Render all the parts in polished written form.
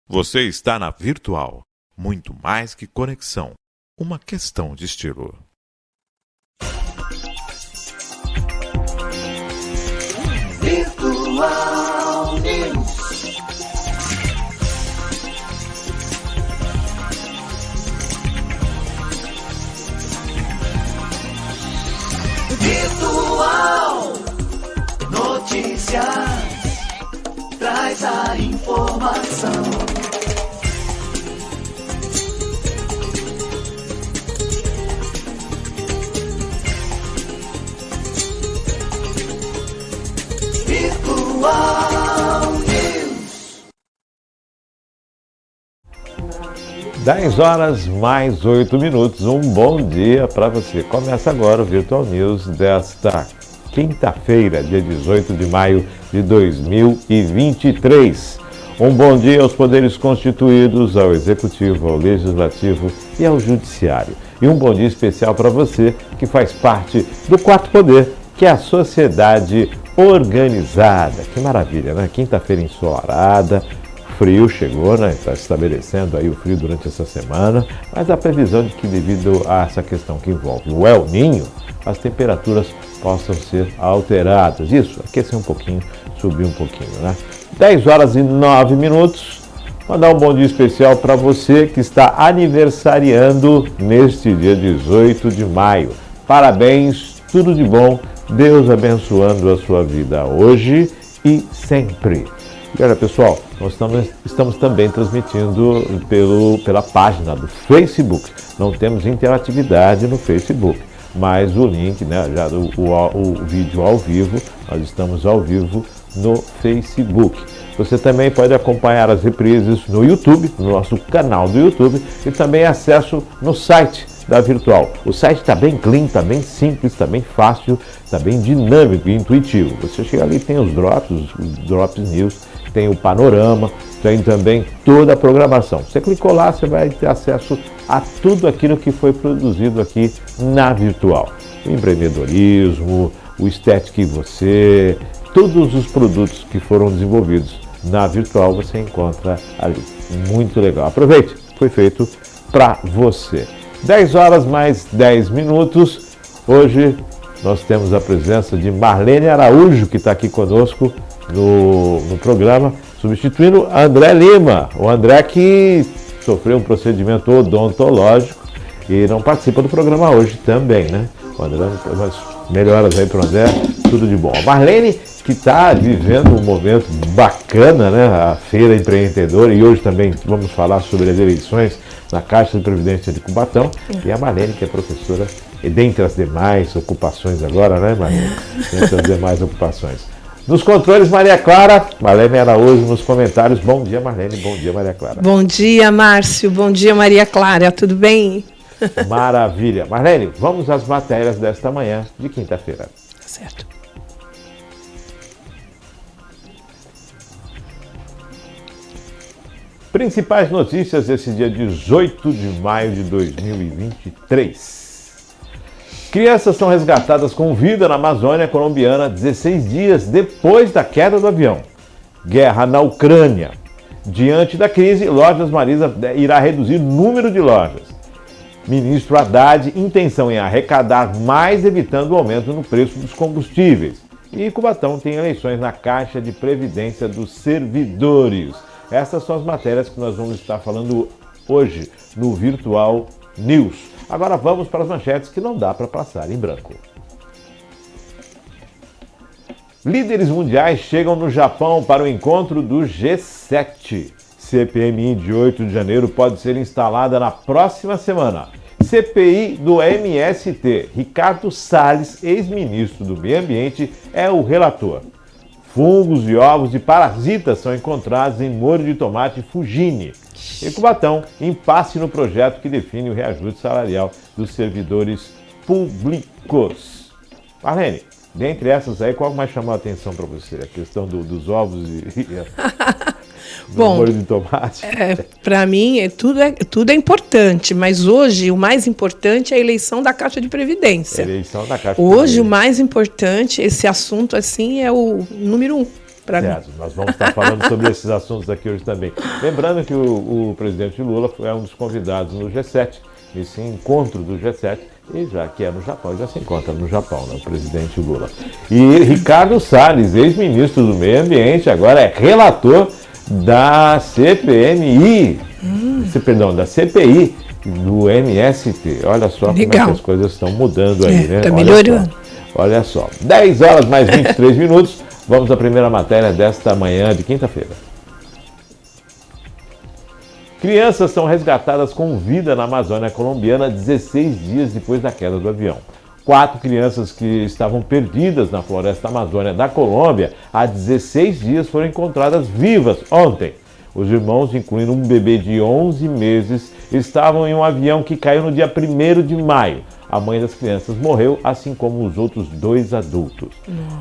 Você está na Virtual. Muito mais que conexão. Uma questão de estilo. Virtual News. Virtual Notícias. Traz a informação. Virtual News. 10 horas mais 8 minutos. Um bom dia para você. Começa agora o Virtual News desta quinta-feira, dia 18 de maio de 2023. Um bom dia aos poderes constituídos, ao Executivo, ao Legislativo e ao Judiciário. E um bom dia especial para você que faz parte do quarto poder, que é a sociedade organizada. Que maravilha, né? Quinta-feira ensolarada, frio chegou, né? Está estabelecendo aí o frio durante essa semana, mas a previsão de que devido a essa questão que envolve o El Niño, as temperaturas possam ser alteradas. Isso, aquecer um pouquinho, subir um pouquinho, né? 10 horas e 9 minutos. Mandar um bom dia especial para você que está aniversariando neste dia 18 de maio. Parabéns, tudo de bom, Deus abençoando a sua vida hoje e sempre. E olha, pessoal, nós estamos também transmitindo pela página do Facebook. Não temos interatividade no Facebook, mas o link, né, já o vídeo ao vivo, nós estamos ao vivo no Facebook. Você também pode acompanhar as reprises no YouTube, no nosso canal do YouTube, e também acesso no site da Virtual. O site está bem clean, está bem simples, está bem fácil, está bem dinâmico e intuitivo. Você chega ali, tem os Drops News, tem o panorama, tem também toda a programação. Você clicou lá, você vai ter acesso a tudo aquilo que foi produzido aqui na Virtual. O empreendedorismo, o estético em você, todos os produtos que foram desenvolvidos na Virtual você encontra ali. Muito legal. Aproveite, foi feito para você. 10 horas mais 10 minutos. Hoje nós temos a presença de Marlene Araújo, que está aqui conosco no programa, substituindo André Lima. O André que sofreu um procedimento odontológico e não participa do programa hoje também, né? O André, umas melhoras aí para o André, tudo de bom. A Marlene, que está vivendo um momento bacana, né? A Feira Empreendedora, e hoje também vamos falar sobre as eleições na Caixa de Previdência de Cubatão. E a Marlene, que é professora, e dentre as demais ocupações agora, né, Marlene? Dentre as demais ocupações. Nos controles, Maria Clara, Marlene Araújo nos comentários. Bom dia, Marlene. Bom dia, Maria Clara. Bom dia, Márcio. Bom dia, Maria Clara. Tudo bem? Maravilha. Marlene, vamos às matérias desta manhã de quinta-feira. Certo. Principais notícias desse dia 18 de maio de 2023. Crianças são resgatadas com vida na Amazônia colombiana 16 dias depois da queda do avião. Guerra na Ucrânia. Diante da crise, Lojas Marisa irá reduzir o número de lojas. Ministro Haddad, intenção em arrecadar mais, evitando o aumento no preço dos combustíveis. E Cubatão tem eleições na Caixa de Previdência dos Servidores. Essas são as matérias que nós vamos estar falando hoje no Virtual News. Agora vamos para as manchetes que não dá para passar em branco. Líderes mundiais chegam no Japão para o encontro do G7. CPMI de 8 de janeiro pode ser instalada na próxima semana. CPI do MST. Ricardo Salles, ex-ministro do Meio Ambiente, é o relator. Fungos e ovos de parasitas são encontrados em molho de tomate Fugini. Em Cubatão, impasse no projeto que define o reajuste salarial dos servidores públicos. Marlene, dentre essas aí, qual mais chamou a atenção para você? A questão dos ovos e do molho de tomate? Para mim, tudo é importante, mas hoje o mais importante é a eleição da Caixa de Previdência. Eleição da Caixa de Hoje Previdência. o mais importante, esse assunto assim, é o número 1. para mim. Certo, nós vamos estar falando sobre esses assuntos aqui hoje também. Lembrando que o presidente Lula é um dos convidados no G7, nesse encontro do G7, e já que é no Japão, já se encontra no Japão, né, o presidente Lula. E Ricardo Salles, ex-ministro do Meio Ambiente, agora é relator da CPMI, perdão, da CPI do MST. Olha só como é que as coisas estão mudando aí, né? Tá melhorando. Olha só, 10 horas mais 23 minutos, vamos à primeira matéria desta manhã de quinta-feira. Crianças são resgatadas com vida na Amazônia colombiana 16 dias depois da queda do avião. 4 crianças que estavam perdidas na floresta amazônica da Colômbia há 16 dias foram encontradas vivas ontem. Os irmãos, incluindo um bebê de 11 meses, estavam em um avião que caiu no dia 1º de maio. A mãe das crianças morreu, assim como os outros 2 adultos.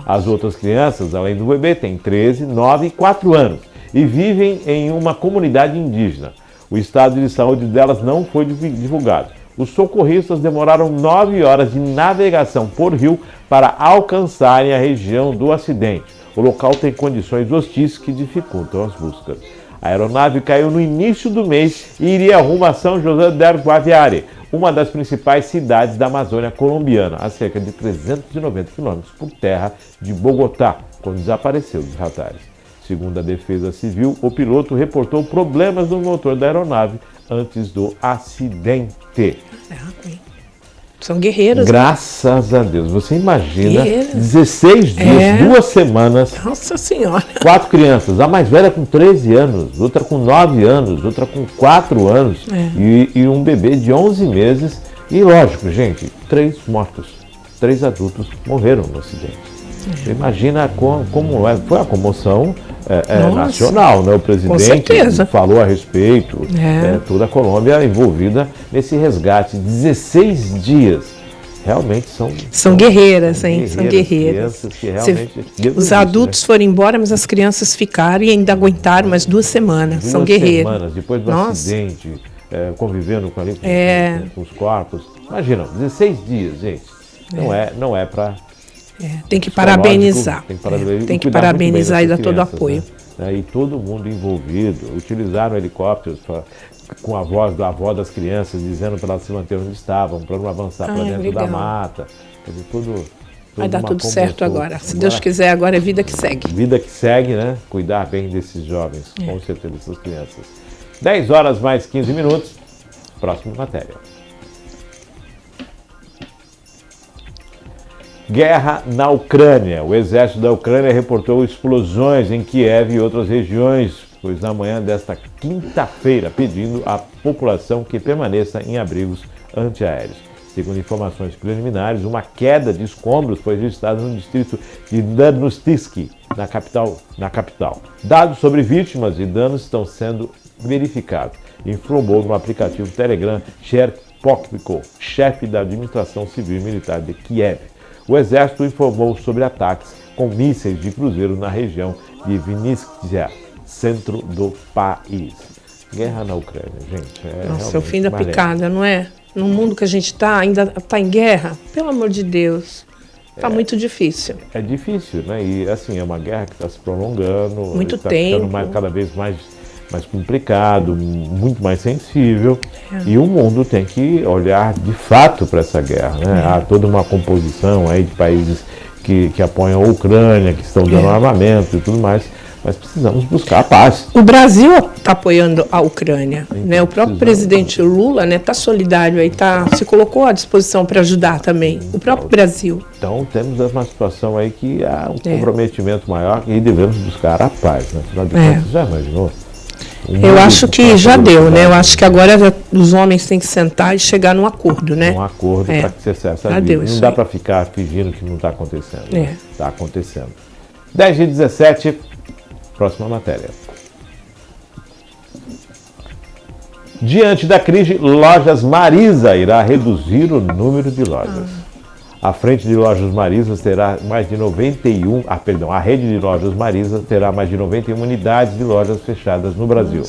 As outras crianças, além do bebê, têm 13, 9 e 4 anos e vivem em uma comunidade indígena. O estado de saúde delas não foi divulgado. Os socorristas demoraram 9 horas de navegação por rio para alcançarem a região do acidente. O local tem condições hostis que dificultam as buscas. A aeronave caiu no início do mês e iria rumo a São José del Guaviare, uma das principais cidades da Amazônia colombiana, a cerca de 390 quilômetros por terra de Bogotá, quando desapareceu dos radares. Segundo a Defesa Civil, o piloto reportou problemas no motor da aeronave antes do acidente. São guerreiros. Graças a Deus. Você imagina, Guerreiros. 16 dias, 2 semanas, Nossa Senhora. 4 crianças, a mais velha com 13 anos, outra com 9 anos, outra com 4 anos e um bebê de 11 meses. E lógico, gente, 3 mortos, 3 adultos morreram no acidente. Imagina como foi a comoção nacional, né? O presidente falou a respeito, toda a Colômbia envolvida nesse resgate. 16 dias. Realmente são guerreiras, hein? São guerreiras. Que realmente, os adultos foram embora, mas as crianças ficaram e ainda aguentaram mais 2 semanas. São guerreiras. 2 semanas depois do acidente, convivendo com os corpos. Imagina, 16 dias, gente. Não é para... tem que parabenizar. Tem que parabenizar e dar todo o apoio. Né? E todo mundo envolvido. Utilizaram helicópteros com a voz da avó das crianças, dizendo para elas se manterem onde estavam, para não avançar para dentro da mata. Quer dizer, vai dar tudo certo agora. Se Deus quiser, agora é vida que segue. Vida que segue, né? Cuidar bem desses jovens, com certeza, dessas crianças. 10 horas mais 15 minutos. Próxima matéria. Guerra na Ucrânia. O exército da Ucrânia reportou explosões em Kiev e outras regiões, pois na manhã desta quinta-feira, pedindo à população que permaneça em abrigos antiaéreos. Segundo informações preliminares, uma queda de escombros foi registrada no distrito de Danustisky, na capital. Dados sobre vítimas e danos estão sendo verificados, informou no aplicativo Telegram Sherpokko, chefe da administração civil e militar de Kiev. O exército informou sobre ataques com mísseis de cruzeiro na região de Vinnytsia, centro do país. Guerra na Ucrânia, gente. Nossa, é o fim da picada, não é? No mundo que a gente está, ainda está em guerra, pelo amor de Deus. Está muito difícil. É difícil, né? E assim, é uma guerra que está se prolongando. Muito tempo. Ficando cada vez mais complicado, muito mais sensível. E o mundo tem que olhar de fato para essa guerra, né? Há toda uma composição aí de países que apoiam a Ucrânia, que estão dando armamento e tudo mais. Mas precisamos buscar a paz. O Brasil está apoiando a Ucrânia, né? O próprio presidente Lula, né, está solidário aí, se colocou à disposição para ajudar também. O próprio Brasil. Então temos uma situação aí que há um comprometimento maior e devemos buscar a paz, né? Afinal de contas, já imaginou? Eu acho que já deu, né? Eu acho que agora os homens têm que sentar e chegar num acordo, né? Um acordo para que se cesse a vida. Não dá para ficar fingindo que não está acontecendo. Está acontecendo. 10h17. Próxima matéria. Diante da crise, Lojas Marisa irá reduzir o número de lojas. A frente de Lojas Marisa terá mais de 91... a rede de Lojas Marisa terá mais de 91 unidades de lojas fechadas no Brasil.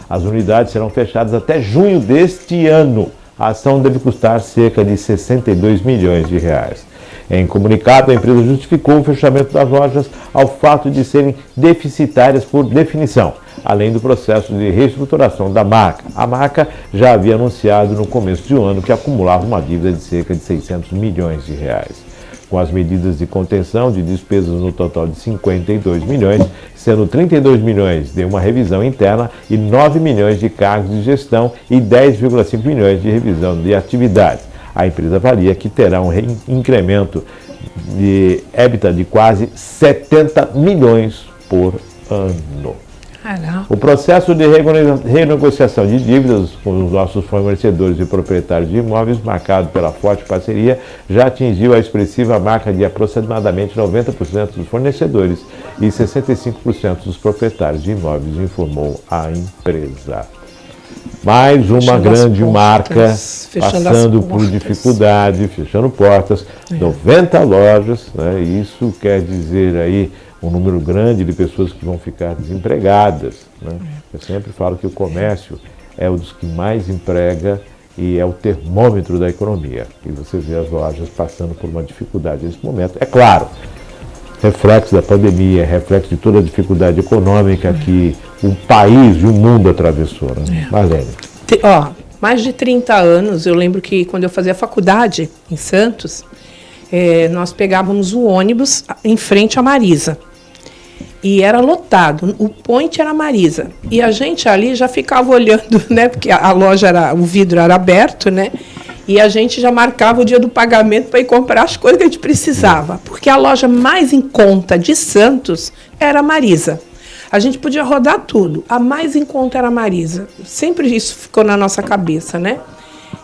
As unidades serão fechadas até junho deste ano. A ação deve custar cerca de 62 milhões de reais. Em comunicado, a empresa justificou o fechamento das lojas ao fato de serem deficitárias por definição, além do processo de reestruturação da marca. A marca já havia anunciado no começo de ano que acumulava uma dívida de cerca de 600 milhões de reais. Com as medidas de contenção de despesas no total de 52 milhões, sendo 32 milhões de uma revisão interna e 9 milhões de cargos de gestão e 10,5 milhões de revisão de atividades. A empresa avalia que terá um incremento de EBITDA de quase 70 milhões por ano. O processo de renegociação de dívidas com os nossos fornecedores e proprietários de imóveis, marcado pela forte parceria, já atingiu a expressiva marca de aproximadamente 90% dos fornecedores e 65% dos proprietários de imóveis, informou a empresa. Mais uma grande marca passando por dificuldade, fechando portas, 90 lojas, né? Isso quer dizer aí um número grande de pessoas que vão ficar desempregadas, né? Eu sempre falo que o comércio é um dos que mais emprega e é o termômetro da economia. E você vê as lojas passando por uma dificuldade nesse momento. É claro, reflexo da pandemia, reflexo de toda a dificuldade econômica que o país e o mundo atravessou, né? Marlene. Mais de 30 anos, eu lembro que quando eu fazia faculdade em Santos, nós pegávamos o ônibus em frente à Marisa. E era lotado, o point era a Marisa. E a gente ali já ficava olhando, né? Porque a loja o vidro era aberto, né? E a gente já marcava o dia do pagamento para ir comprar as coisas que a gente precisava. Porque a loja mais em conta de Santos era a Marisa. A gente podia rodar tudo. A mais em conta era a Marisa. Sempre isso ficou na nossa cabeça, né?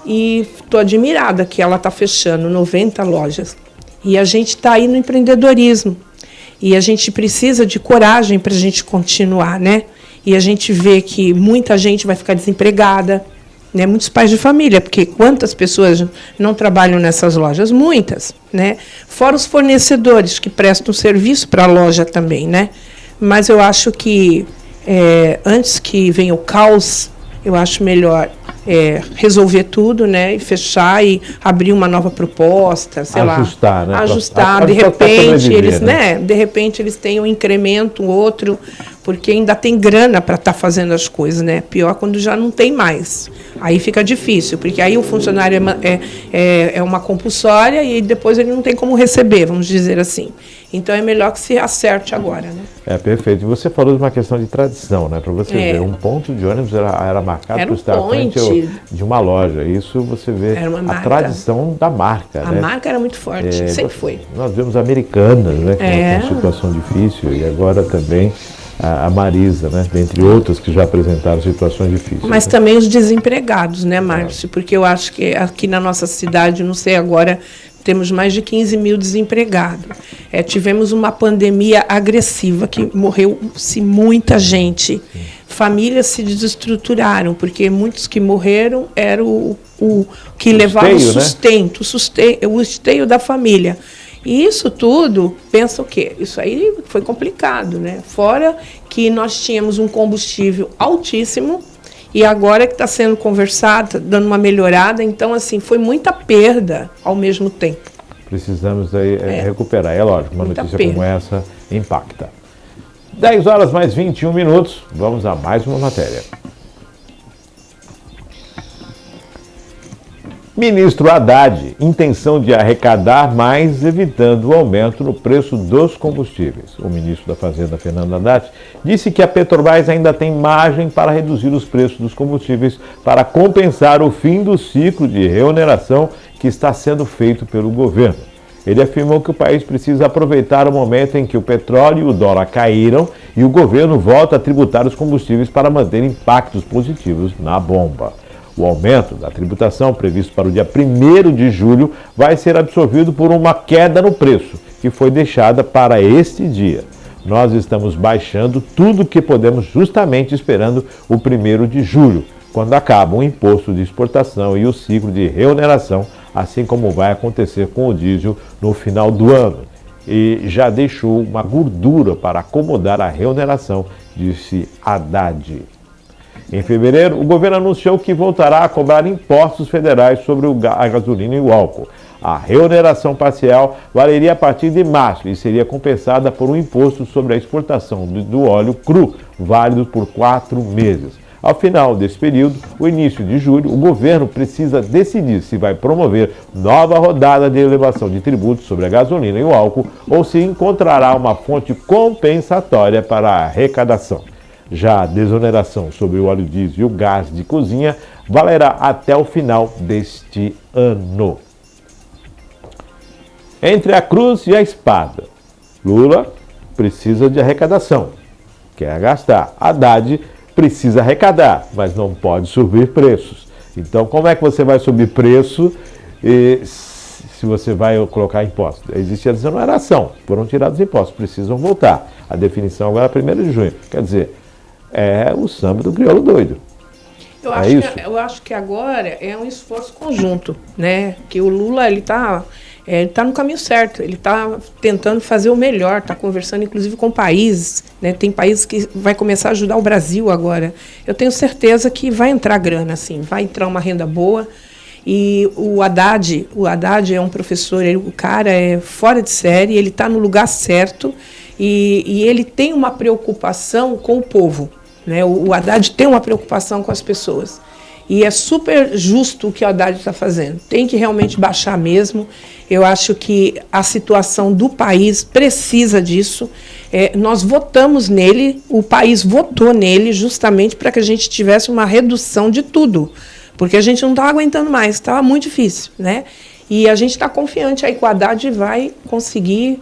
E estou admirada que ela está fechando 90 lojas. E a gente está aí no empreendedorismo. E a gente precisa de coragem para a gente continuar, né? E a gente vê que muita gente vai ficar desempregada, né? Muitos pais de família, porque quantas pessoas não trabalham nessas lojas? Muitas, né? Fora os fornecedores que prestam serviço para a loja também, né? Mas eu acho que antes que venha o caos, eu acho melhor resolver tudo, né, e fechar e abrir uma nova proposta, sei lá. Ajustar, né? Ajustar, de repente eles, né? De repente eles têm um incremento, outro, porque ainda tem grana para estar fazendo as coisas, né? Pior quando já não tem mais. Aí fica difícil, porque aí o funcionário é uma compulsória e depois ele não tem como receber, vamos dizer assim. Então é melhor que se acerte agora, né? Perfeito. E você falou de uma questão de tradição, né? Para você ver, um ponto de ônibus era marcado por estar à frente de uma loja. Isso você vê a tradição da marca. A marca era muito forte, sempre foi. Nós vemos Americanas, né? Com uma situação difícil, e agora também a Marisa, né? Dentre outras que já apresentaram situações difíceis. Mas também os desempregados, né, Márcio? Porque eu acho que aqui na nossa cidade, não sei agora, temos mais de 15 mil desempregados. Tivemos uma pandemia agressiva, que morreu-se muita gente. Sim. Famílias se desestruturaram, porque muitos que morreram eram o que levava o sustento, né? O esteio da família. E isso tudo, pensa o quê? Isso aí foi complicado, né? Fora que nós tínhamos um combustível altíssimo, e agora que está sendo conversado, dando uma melhorada, então, assim, foi muita perda ao mesmo tempo. Precisamos aí recuperar. É lógico, uma notícia como essa impacta. 10 horas mais 21 minutos, vamos a mais uma matéria. Ministro Haddad, intenção de arrecadar mais, evitando o aumento no preço dos combustíveis. O ministro da Fazenda, Fernando Haddad, disse que a Petrobras ainda tem margem para reduzir os preços dos combustíveis para compensar o fim do ciclo de reoneração que está sendo feito pelo governo. Ele afirmou que o país precisa aproveitar o momento em que o petróleo e o dólar caíram e o governo volta a tributar os combustíveis para manter impactos positivos na bomba. O aumento da tributação, previsto para o dia 1º de julho, vai ser absorvido por uma queda no preço, que foi deixada para este dia. Nós estamos baixando tudo o que podemos, justamente esperando o 1º de julho, quando acaba o imposto de exportação e o ciclo de reoneração, assim como vai acontecer com o diesel no final do ano. E já deixou uma gordura para acomodar a reoneração, disse Haddad. Em fevereiro, o governo anunciou que voltará a cobrar impostos federais sobre a gasolina e o álcool. A reoneração parcial valeria a partir de março e seria compensada por um imposto sobre a exportação do óleo cru, válido por 4 meses. Ao final desse período, o início de julho, o governo precisa decidir se vai promover nova rodada de elevação de tributos sobre a gasolina e o álcool ou se encontrará uma fonte compensatória para a arrecadação. Já a desoneração sobre o óleo diesel e o gás de cozinha valerá até o final deste ano. Entre a cruz e a espada, Lula precisa de arrecadação, quer gastar. Haddad precisa arrecadar, mas não pode subir preços. Então, como é que você vai subir preço se você vai colocar impostos? Existe a desoneração, foram tirados impostos, precisam voltar. A definição agora é 1º de junho. Quer dizer, é o samba do crioulo doido. Eu acho que agora é um esforço conjunto, né? Que o Lula, ele tá no caminho certo, ele está tentando fazer o melhor, está conversando inclusive com países, né? Tem países que vai começar a ajudar o Brasil agora. Eu tenho certeza que vai entrar grana, assim, vai entrar uma renda boa. E o Haddad é um professor, o cara é fora de série, ele está no lugar certo e ele tem uma preocupação com o povo, né? O Haddad tem uma preocupação com as pessoas. E é super justo o que o Haddad está fazendo. Tem que realmente baixar mesmo. Eu acho que a situação do país precisa disso. Nós votamos nele, o país votou nele justamente para que a gente tivesse uma redução de tudo. Porque a gente não estava aguentando mais, estava muito difícil, né? E a gente está confiante aí que o Haddad vai conseguir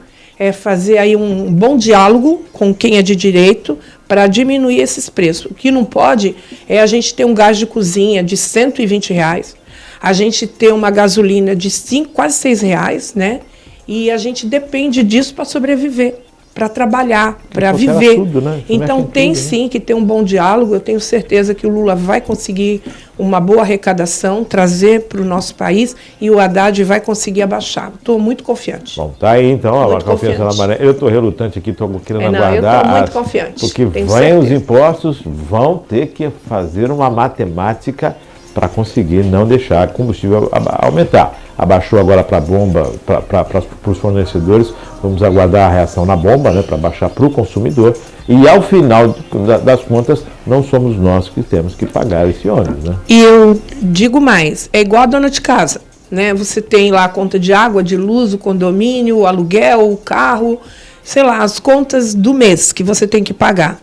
fazer aí um bom diálogo com quem é de direito para diminuir esses preços. O que não pode é a gente ter um gás de cozinha de R$120, a gente ter uma gasolina de quase R$6, né? E a gente depende disso para sobreviver, para trabalhar, para viver. Tudo, né? Então tem sim que ter um bom diálogo. Eu tenho certeza que o Lula vai conseguir uma boa arrecadação, trazer para o nosso país e o Haddad vai conseguir abaixar. Estou muito confiante. Bom, tá aí então a confiança na Maré. Eu estou relutante aqui, estou querendo aguardar. Eu estou muito confiante. Porque vêm os impostos, vão ter que fazer uma matemática para conseguir não deixar o combustível aumentar. Abaixou agora para a bomba, para os fornecedores, vamos aguardar a reação na bomba, né, para baixar para o consumidor. E ao final das contas, não somos nós que temos que pagar esse ônibus, né? E eu digo mais, é igual a dona de casa, né? Você tem lá a conta de água, de luz, o condomínio, o aluguel, o carro, sei lá, as contas do mês que você tem que pagar.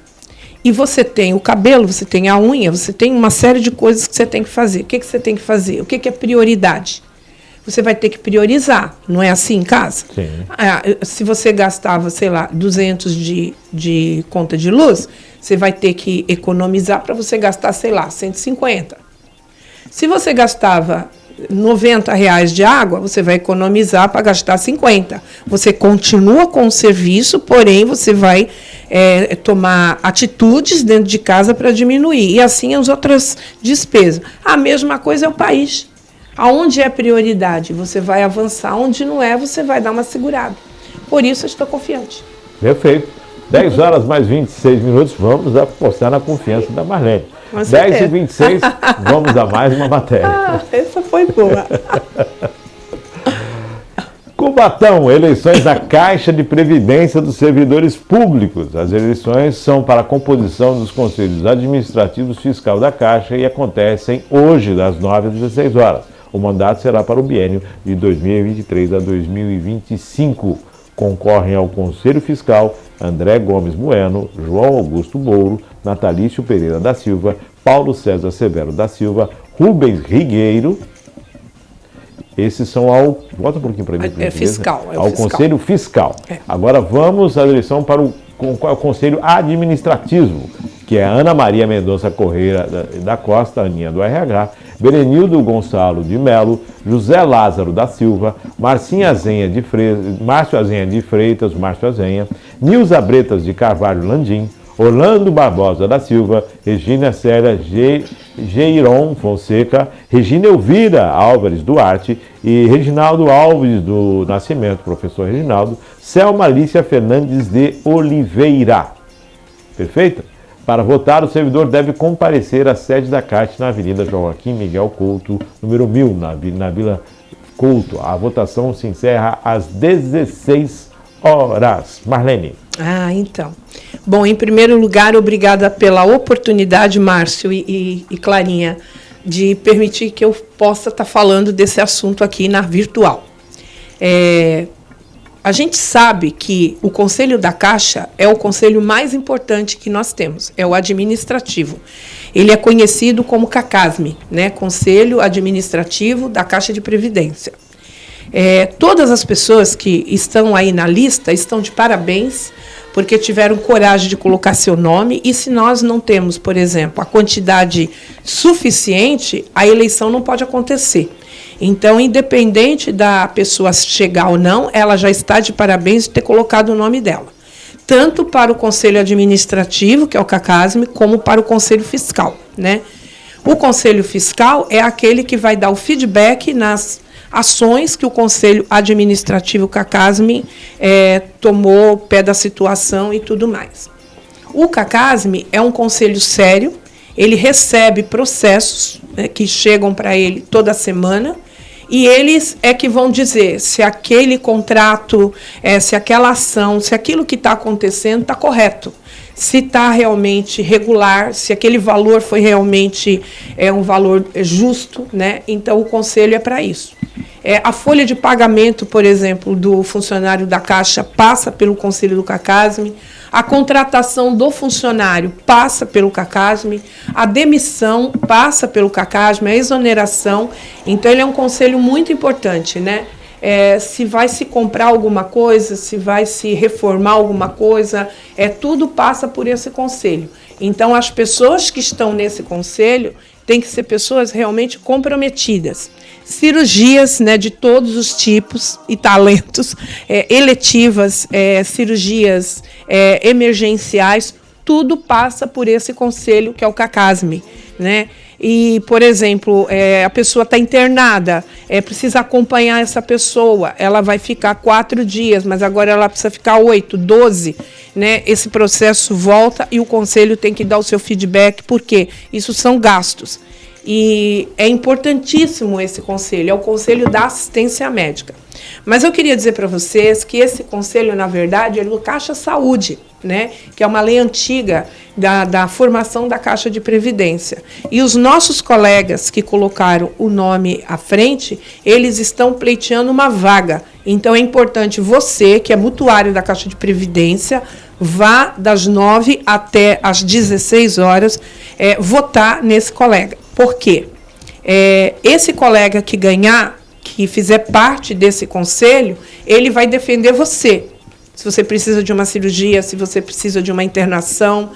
E você tem o cabelo, você tem a unha, você tem uma série de coisas que você tem que fazer. O que você tem que fazer? O que é prioridade? Você vai ter que priorizar, não é assim em casa? Sim. Se você gastava, sei lá, 200 de conta de luz, você vai ter que economizar para você gastar, sei lá, 150. Se você gastava R$90 de água, você vai economizar para gastar 50. Você continua com o serviço, porém você vai tomar atitudes dentro de casa para diminuir. E assim as outras despesas. A mesma coisa é o país. Aonde é prioridade, você vai avançar. Onde não é, você vai dar uma segurada. Por isso eu estou confiante. Perfeito. 10 horas mais 26 minutos, vamos apostar na confiança da Marlene. 10h26, vamos a mais uma matéria. Essa foi boa. Cubatão, eleições da Caixa de Previdência dos Servidores Públicos. As eleições são para a composição dos conselhos administrativos fiscal da Caixa e acontecem hoje, das 9 às 16 horas. O mandato será para o biênio de 2023 a 2025. Concorrem ao Conselho Fiscal André Gomes Bueno, João Augusto Mouro, Natalício Pereira da Silva, Paulo César Severo da Silva, Rubens Rigueiro. Esses são ao... Volta um pouquinho para mim. Fiscal. Ao fiscal. Conselho Fiscal. Agora vamos à eleição para o Conselho Administrativo, que é Ana Maria Mendonça Correia da Costa, Aninha do RH, Berenildo Gonçalo de Melo, José Lázaro da Silva, Márcio Azenha de Freitas, Márcio Azenha, Nilza Bretas de Carvalho Landim, Orlando Barbosa da Silva, Regina Célia Geiron Fonseca, Regina Elvira Álvares Duarte e Reginaldo Alves do Nascimento, professor Reginaldo, Selma Alicia Fernandes de Oliveira. Perfeito? Para votar, o servidor deve comparecer à sede da Caixa na Avenida Joaquim Miguel Couto, número 1000, na Vila culto. A votação se encerra às 16 horas. Marlene. Então. Bom, em primeiro lugar, obrigada pela oportunidade, Márcio e Clarinha, de permitir que eu possa estar falando desse assunto aqui na virtual. A gente sabe que o Conselho da Caixa é o conselho mais importante que nós temos, é o administrativo. Ele é conhecido como CACASME, né? Conselho Administrativo da Caixa de Previdência. Todas as pessoas que estão aí na lista estão de parabéns, porque tiveram coragem de colocar seu nome, e se nós não temos, por exemplo, a quantidade suficiente, a eleição não pode acontecer. Então, independente da pessoa chegar ou não, ela já está de parabéns de ter colocado o nome dela. Tanto para o Conselho Administrativo, que é o CACASME, como para o Conselho Fiscal, né? O Conselho Fiscal é aquele que vai dar o feedback nas ações que o Conselho Administrativo CACASME tomou pé da situação e tudo mais. O CACASME é um conselho sério, ele recebe processos, né, que chegam para ele toda semana, e eles é que vão dizer se aquele contrato, se aquela ação, se aquilo que está acontecendo está correto, se está realmente regular, se aquele valor foi realmente um valor justo, né? Então, o conselho é para isso. A folha de pagamento, por exemplo, do funcionário da Caixa passa pelo Conselho do CACASME, a contratação do funcionário passa pelo CACASME, a demissão passa pelo CACASME, a exoneração. Então, ele é um conselho muito importante, né? Se vai se comprar alguma coisa, se vai se reformar alguma coisa, tudo passa por esse conselho. Então, as pessoas que estão nesse conselho têm que ser pessoas realmente comprometidas. Cirurgias, né, de todos os tipos e talentos, eletivas, cirurgias emergenciais, tudo passa por esse conselho que é o CACASME, né? E, por exemplo, a pessoa está internada, precisa acompanhar essa pessoa, ela vai ficar 4 dias, mas agora ela precisa ficar 8, 12, né? Esse processo volta e o conselho tem que dar o seu feedback, porque isso são gastos. E é importantíssimo esse conselho, é o Conselho da Assistência Médica. Mas eu queria dizer para vocês que esse conselho, na verdade, é do Caixa Saúde, né? Que é uma lei antiga da formação da Caixa de Previdência. E os nossos colegas que colocaram o nome à frente, eles estão pleiteando uma vaga. Então, é importante você, que é mutuário da Caixa de Previdência, vá das 9 até as 16 horas votar nesse colega. Por quê? Esse colega que ganhar, que fizer parte desse conselho, ele vai defender você. Se você precisa de uma cirurgia, se você precisa de uma internação,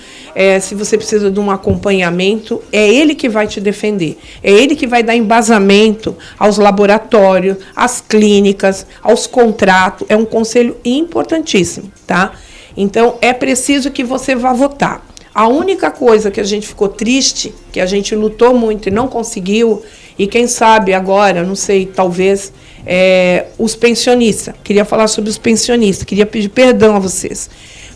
se você precisa de um acompanhamento, é ele que vai te defender. É ele que vai dar embasamento aos laboratórios, às clínicas, aos contratos. É um conselho importantíssimo, tá? Então, é preciso que você vá votar. A única coisa que a gente ficou triste, que a gente lutou muito e não conseguiu, e quem sabe agora, não sei, talvez, os pensionistas. Queria falar sobre os pensionistas, queria pedir perdão a vocês,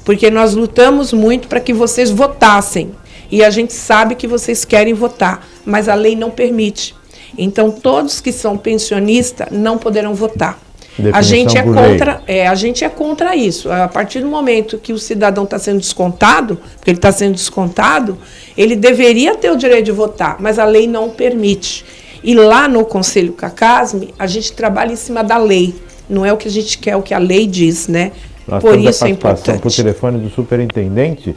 porque nós lutamos muito para que vocês votassem, e a gente sabe que vocês querem votar, mas a lei não permite. Então, todos que são pensionistas não poderão votar. A gente é contra isso. A partir do momento que o cidadão está sendo descontado, porque ele está sendo descontado, ele deveria ter o direito de votar, mas a lei não permite. E lá no Conselho CACASME, a gente trabalha em cima da lei. Não é o que a gente quer, é o que a lei diz, né? Nós por temos isso a é participação importante. por telefone do superintendente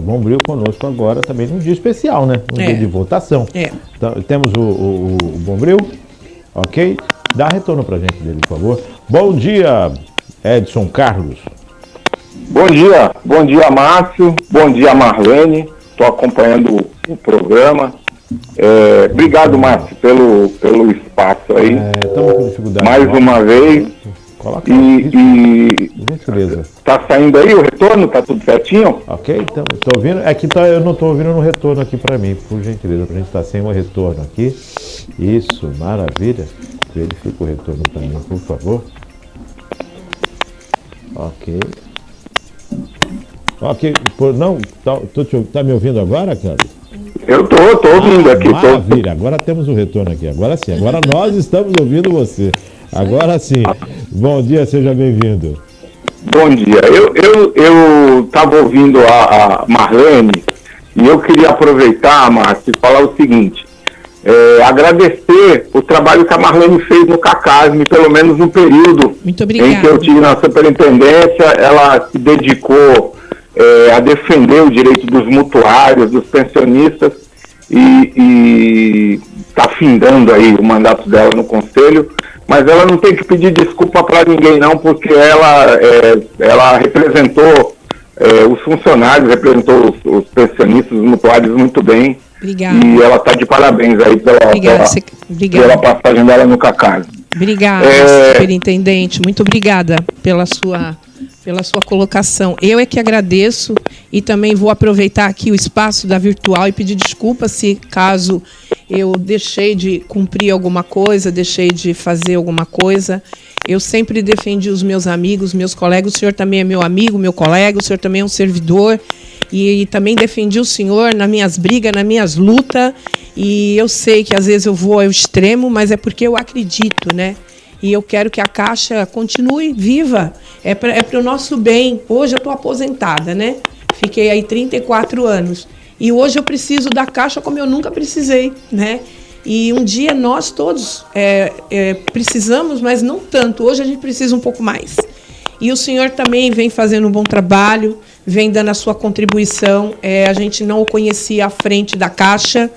Bombril conosco agora também num dia especial, né? Um dia de votação. Então, temos o Bombril, ok? Dá retorno para a gente dele, por favor. Bom dia, Edson Carlos. Bom dia, Márcio. Bom dia, Marlene. Estou acompanhando o programa. Obrigado, Márcio, pelo espaço aí. Estamos com dificuldade. Mais uma vez. Coloca Gentileza. Tá saindo aí o retorno? Tá tudo certinho? Ok, então, estou ouvindo. Eu não estou ouvindo no retorno aqui para mim, por gentileza, para a gente estar sem o retorno aqui. Isso, maravilha. Verifica o retorno para mim, por favor. Ok. Ok, tá me ouvindo agora, Cláudio? Eu tô ouvindo aqui. Maravilha, agora temos um retorno aqui. Agora sim, agora nós estamos ouvindo você. Agora sim. Bom dia, seja bem-vindo. Bom dia. Eu estava ouvindo a Marlene e eu queria aproveitar, Márcio, e falar o seguinte. Agradecer o trabalho que a Marlene fez no CACASM, pelo menos no período em que eu tive na superintendência. Ela se dedicou a defender o direito dos mutuários, dos pensionistas, e está findando aí o mandato dela no Conselho, mas ela não tem que pedir desculpa para ninguém não, porque ela representou os funcionários, representou os pensionistas, os mutuários muito bem. Obrigada. E ela está de parabéns aí pela passagem dela no CACASM. Obrigada, superintendente. Muito obrigada pela sua colocação. Eu é que agradeço e também vou aproveitar aqui o espaço da virtual e pedir desculpa se caso eu deixei de cumprir alguma coisa, deixei de fazer alguma coisa. Eu sempre defendi os meus amigos, meus colegas. O senhor também é meu amigo, meu colega. O senhor também é um servidor. E também defendi o senhor nas minhas brigas, nas minhas lutas. E eu sei que às vezes eu vou ao extremo, mas é porque eu acredito, né? E eu quero que a Caixa continue viva. É para o nosso bem. Hoje eu estou aposentada, né? Fiquei aí 34 anos. E hoje eu preciso da Caixa como eu nunca precisei, né? E um dia nós todos precisamos, mas não tanto. Hoje a gente precisa um pouco mais. E o senhor também vem fazendo um bom trabalho, vem dando a sua contribuição. A gente não o conhecia à frente da Caixa.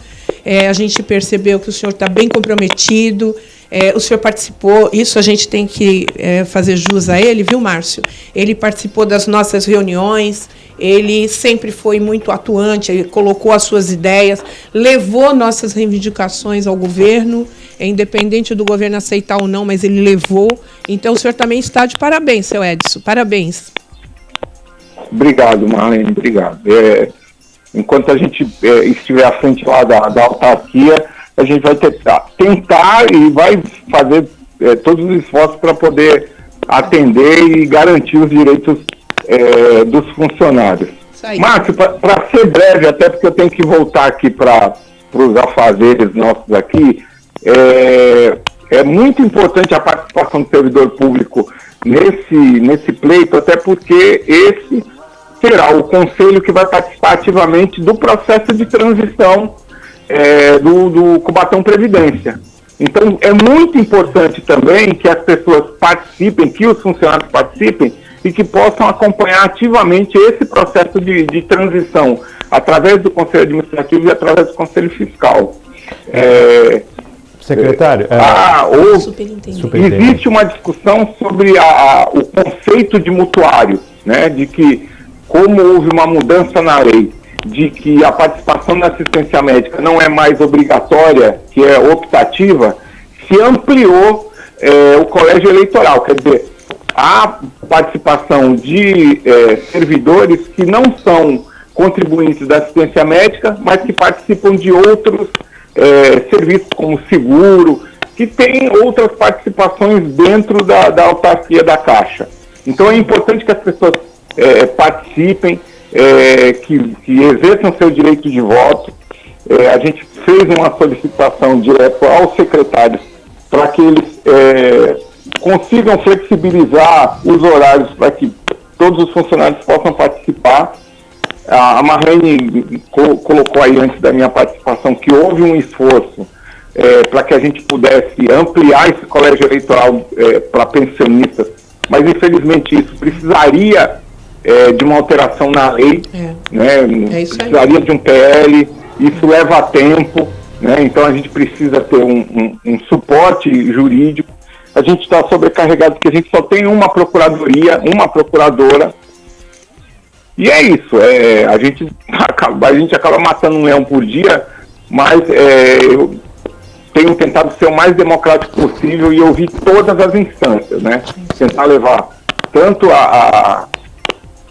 A gente percebeu que o senhor está bem comprometido. O senhor participou, isso a gente tem que fazer jus a ele, viu, Márcio? Ele participou das nossas reuniões, ele sempre foi muito atuante, ele colocou as suas ideias, levou nossas reivindicações ao governo, independente do governo aceitar ou não, mas ele levou. Então, o senhor também está de parabéns, seu Edson, parabéns. Obrigado, Marlene, obrigado. Enquanto a gente estiver à frente lá da autarquia, a gente vai tentar e vai fazer todos os esforços para poder atender e garantir os direitos dos funcionários. Márcio, para ser breve, até porque eu tenho que voltar aqui para os afazeres nossos aqui, é muito importante a participação do servidor público nesse pleito, até porque esse será o conselho que vai participar ativamente do processo de transição do Cubatão Previdência. Então, é muito importante também que as pessoas participem, que os funcionários participem e que possam acompanhar ativamente esse processo de transição através do Conselho Administrativo e através do Conselho Fiscal. Secretário, existe uma discussão sobre o conceito de mutuário, né, de que, como houve uma mudança na lei, de que a participação na assistência médica não é mais obrigatória, que é optativa, se ampliou o colégio eleitoral. Quer dizer, a participação de servidores que não são contribuintes da assistência médica, mas que participam de outros serviços como seguro, que tem outras participações dentro da autarquia da Caixa. Então é importante que as pessoas participem, que exerçam seu direito de voto. A gente fez uma solicitação direta aos secretários para que eles consigam flexibilizar os horários para que todos os funcionários possam participar. A Marlene colocou aí antes da minha participação que houve um esforço para que a gente pudesse ampliar esse colégio eleitoral para pensionistas, mas infelizmente isso precisaria de uma alteração na lei, né? Precisaria de um PL, isso leva tempo, né? Então a gente precisa ter um suporte jurídico. A gente está sobrecarregado porque a gente só tem uma procuradoria, uma procuradora, e é isso. A gente acaba matando um leão por dia, mas eu tenho tentado ser o mais democrático possível e ouvir todas as instâncias, né? Tentar levar tanto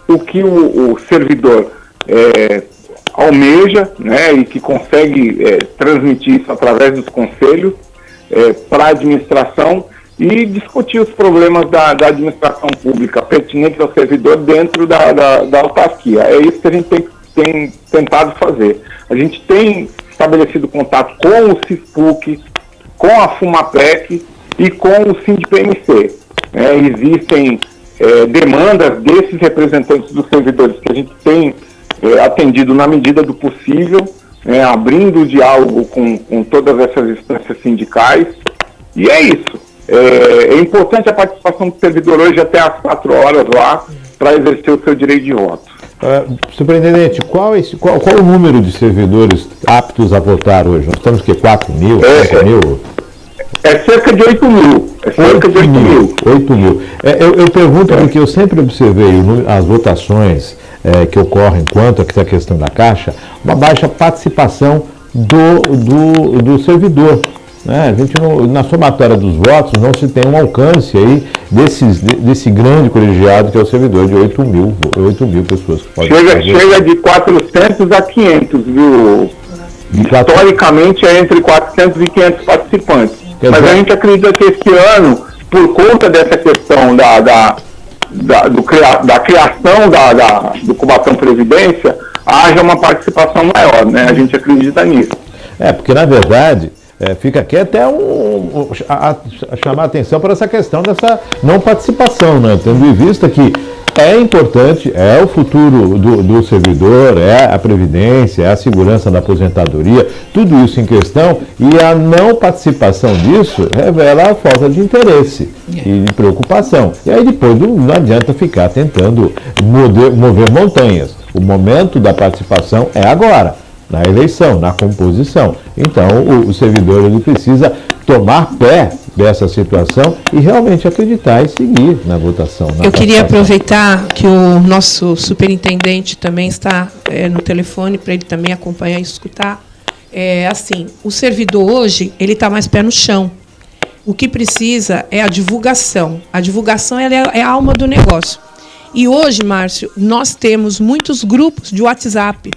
o que o servidor almeja, né, e que consegue transmitir isso através dos conselhos para a administração e discutir os problemas da administração pública pertinentes ao servidor dentro da autarquia. É isso que a gente tem que tem tentado fazer. A gente tem estabelecido contato com o CISPUC, com a FUMAPEC e com o SINDPMC. Existem demandas desses representantes dos servidores que a gente tem atendido na medida do possível, abrindo o diálogo com todas essas instâncias sindicais, e é isso. É importante a participação do servidor hoje até às 4 horas lá, para exercer o seu direito de voto. Superintendente, qual o número de servidores aptos a votar hoje? Nós estamos 4 mil, 5 mil? É cerca de 8 mil. 8 mil. Eu pergunto porque eu sempre observei as votações que ocorrem quanto à questão da Caixa, uma baixa participação do servidor. A gente na somatória dos votos não se tem um alcance aí desse grande colegiado que é o servidor de 8 mil pessoas que podem chega de 400 a 500, viu? Historicamente é entre 400 e 500 participantes. Mas a gente acredita que esse ano, por conta dessa questão da criação do Cubatão Previdência, haja uma participação maior, né? A gente acredita nisso. Porque na verdade fica aqui até chamar a atenção para essa questão dessa não participação, né? Tendo em vista que é importante, é o futuro do servidor, é a previdência, é a segurança da aposentadoria, tudo isso em questão, e a não participação disso revela a falta de interesse e de preocupação. E aí depois não adianta ficar tentando mover montanhas. O momento da participação é agora, na eleição, na composição. Então, o servidor ele precisa tomar pé dessa situação e realmente acreditar e seguir na votação. Eu queria aproveitar que o nosso superintendente também está no telefone para ele também acompanhar e escutar. Assim, o servidor hoje ele está mais pé no chão. O que precisa é a divulgação. A divulgação ela é a alma do negócio. E hoje, Márcio, nós temos muitos grupos de WhatsApp.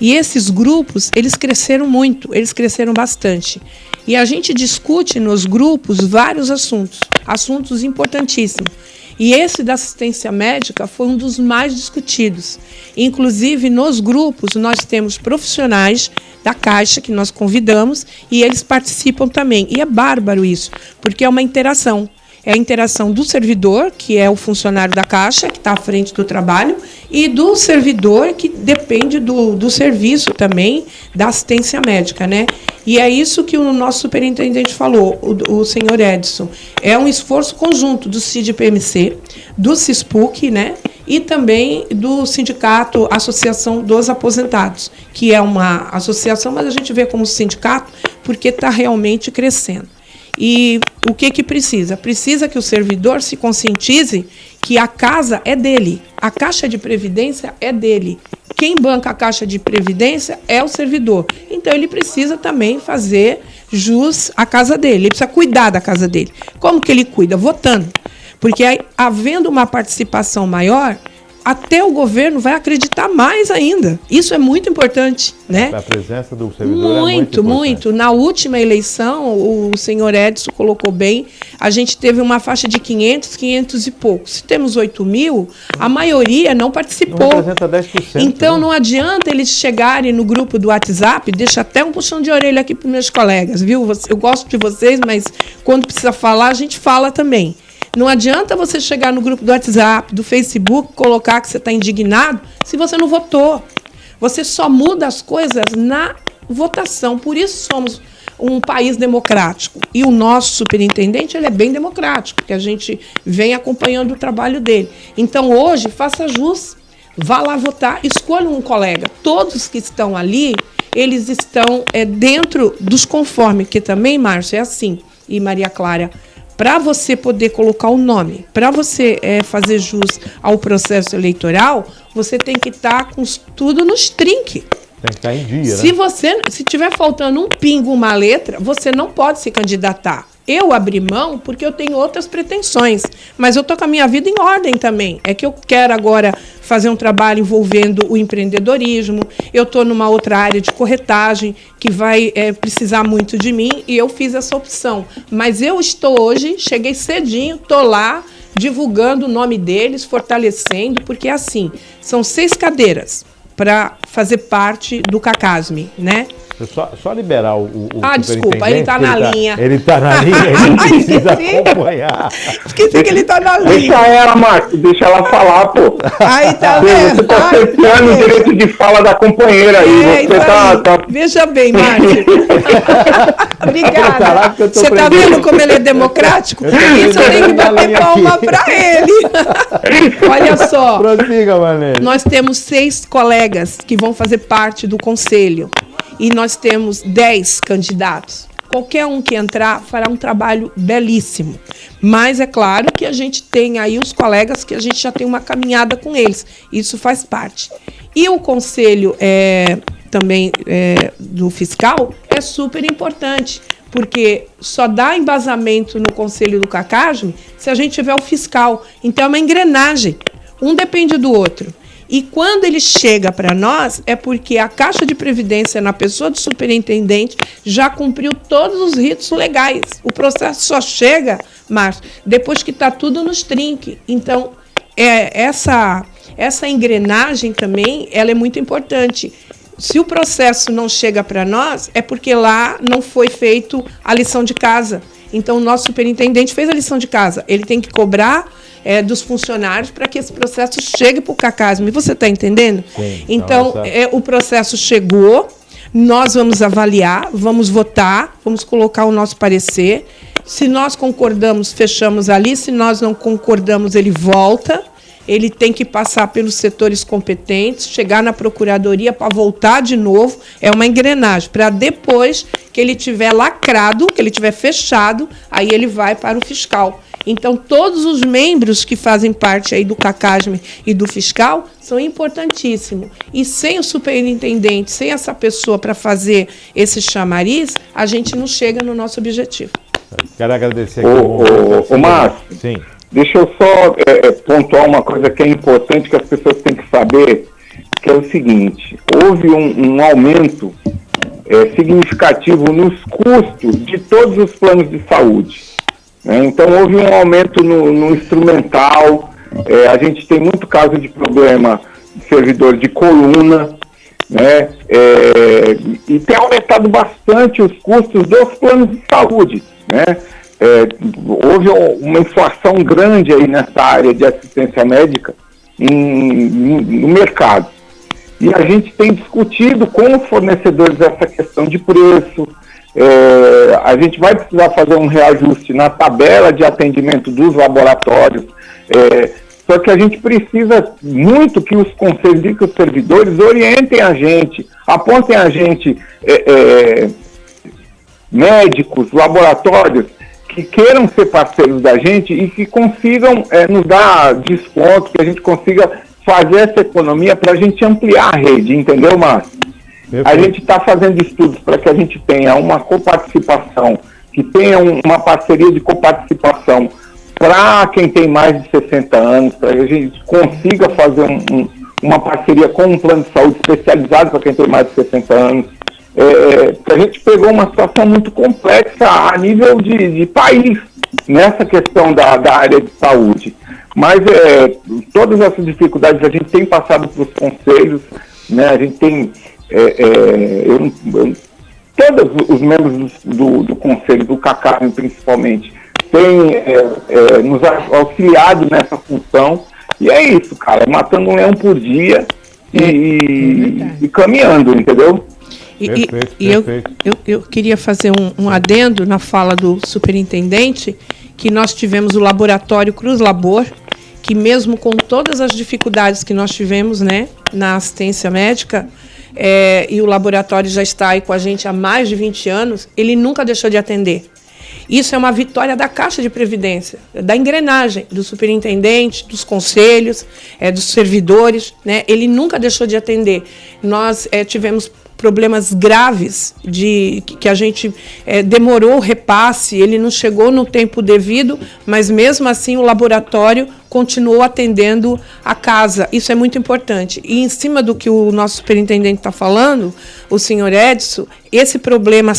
E esses grupos, eles cresceram muito, eles cresceram bastante. E a gente discute nos grupos vários assuntos importantíssimos. E esse da assistência médica foi um dos mais discutidos. Inclusive, nos grupos, nós temos profissionais da Caixa, que nós convidamos, e eles participam também. E é bárbaro isso, porque é uma interação. É a interação do servidor, que é o funcionário da Caixa, que está à frente do trabalho, e do servidor, que depende do serviço também, da assistência médica, né? E é isso que o nosso superintendente falou, o senhor Edson. É um esforço conjunto do SINDPMC, do CISPUC, né? E também do sindicato Associação dos Aposentados, que é uma associação, mas a gente vê como sindicato, porque está realmente crescendo. E o que precisa? Precisa que o servidor se conscientize que a casa é dele, a Caixa de Previdência é dele. Quem banca a Caixa de Previdência é o servidor. Então, ele precisa também fazer jus à casa dele, ele precisa cuidar da casa dele. Como que ele cuida? Votando. Porque aí, havendo uma participação maior, até o governo vai acreditar mais ainda. Isso é muito importante, né? A presença do servidor é muito importante. Muito. Na última eleição, o senhor Edson colocou bem, a gente teve uma faixa de 500 e poucos. Se temos 8 mil, a maioria não participou. Não representa 10%. Então, não adianta eles chegarem no grupo do WhatsApp, deixa até um puxão de orelha aqui para os meus colegas, viu? Eu gosto de vocês, mas quando precisa falar, a gente fala também. Não adianta você chegar no grupo do WhatsApp, do Facebook, colocar que você está indignado, se você não votou. Você só muda as coisas na votação. Por isso somos um país democrático. E o nosso superintendente ele é bem democrático, porque a gente vem acompanhando o trabalho dele. Então, hoje, faça jus, vá lá votar, escolha um colega. Todos que estão ali, eles estão dentro dos conformes, que também, Márcio, é assim, e Maria Clara, para você poder colocar o nome, para você fazer jus ao processo eleitoral, você tem que estar com tudo nos trinques. Tem que estar em dia, Se tiver faltando um pingo, uma letra, você não pode se candidatar. Eu abri mão porque eu tenho outras pretensões, mas eu estou com a minha vida em ordem também. É que eu quero agora fazer um trabalho envolvendo o empreendedorismo, eu estou numa outra área de corretagem que vai precisar muito de mim e eu fiz essa opção. Mas eu estou hoje, cheguei cedinho, estou lá divulgando o nome deles, fortalecendo, porque assim, são 6 cadeiras. para fazer parte do CACASME, né? Só liberar o desculpa, ele está na linha. Ele está na linha, ele precisa acompanhar. Esqueci que ele está na linha. Deixa ela, Márcio, deixa ela falar, pô. Aí tá vendo? Você está cerceando o direito de fala da companheira aí. Você tá... Veja bem, Márcio. Obrigada. Você está vendo como ele é democrático? Isso eu tenho que bater palma para ele. Olha só. Prossiga, Marlene. Nós temos 6 colegas que vão fazer parte do conselho. E nós temos 10 candidatos. Qualquer um que entrar fará um trabalho belíssimo. Mas é claro que a gente tem aí os colegas que a gente já tem uma caminhada com eles. Isso faz parte. E o conselho também do fiscal é super importante, porque só dá embasamento no conselho do CACASME se a gente tiver o fiscal. Então é uma engrenagem. Um depende do outro. E quando ele chega para nós, é porque a Caixa de Previdência, na pessoa do superintendente, já cumpriu todos os ritos legais. O processo só chega, Márcio, depois que está tudo nos trinques. Então, essa engrenagem também, ela é muito importante. Se o processo não chega para nós, é porque lá não foi feito a lição de casa. Então, o nosso superintendente fez a lição de casa. Ele tem que cobrar dos funcionários para que esse processo chegue para o CACASME. Você está entendendo? Sim, então, o processo chegou, nós vamos avaliar, vamos votar, vamos colocar o nosso parecer. Se nós concordamos, fechamos ali. Se nós não concordamos, ele volta. Ele tem que passar pelos setores competentes, chegar na procuradoria para voltar de novo. É uma engrenagem. Para depois que ele tiver lacrado, que ele tiver fechado, aí ele vai para o fiscal. Então, todos os membros que fazem parte aí do CACASME e do fiscal são importantíssimos. E sem o superintendente, sem essa pessoa para fazer esse chamariz, a gente não chega no nosso objetivo. Quero agradecer aqui. Ô Márcio, sim. Deixa eu só pontuar uma coisa que é importante que as pessoas têm que saber, que é o seguinte: houve um aumento significativo nos custos de todos os planos de saúde. Então, houve um aumento no instrumental, a gente tem muito caso de problema de servidor de coluna, né? E tem aumentado bastante os custos dos planos de saúde, né? Houve uma inflação grande aí nessa área de assistência médica no mercado. E a gente tem discutido com os fornecedores essa questão de preço. A gente vai precisar fazer um reajuste na tabela de atendimento dos laboratórios, só que a gente precisa muito que os conselhos e que os servidores orientem a gente, apontem a gente médicos, laboratórios, que queiram ser parceiros da gente e que consigam nos dar desconto, que a gente consiga fazer essa economia para a gente ampliar a rede, entendeu, Márcio? A gente está fazendo estudos para que a gente tenha uma coparticipação, que tenha uma parceria de coparticipação para quem tem mais de 60 anos, para que a gente consiga fazer uma parceria com um plano de saúde especializado para quem tem mais de 60 anos. A gente pegou uma situação muito complexa a nível de país, nessa questão da área de saúde. Mas todas essas dificuldades a gente tem passado para os conselhos, né? A gente tem... todos os membros do conselho, do CACASME principalmente, têm nos auxiliado nessa função. E é isso, cara, matando um leão por dia e caminhando, entendeu? Eu queria fazer um adendo na fala do superintendente, que nós tivemos o laboratório Cruz Labor, que mesmo com todas as dificuldades que nós tivemos, né, na assistência médica, e o laboratório já está aí com a gente há mais de 20 anos, ele nunca deixou de atender. Isso é uma vitória da Caixa de Previdência, da engrenagem, do superintendente, dos conselhos, dos servidores, né? Ele nunca deixou de atender. Nós tivemos problemas graves que a gente demorou o repasse, ele não chegou no tempo devido, mas mesmo assim o laboratório continuou atendendo a casa. Isso é muito importante. E em cima do que o nosso superintendente está falando, o senhor Edson, esse problema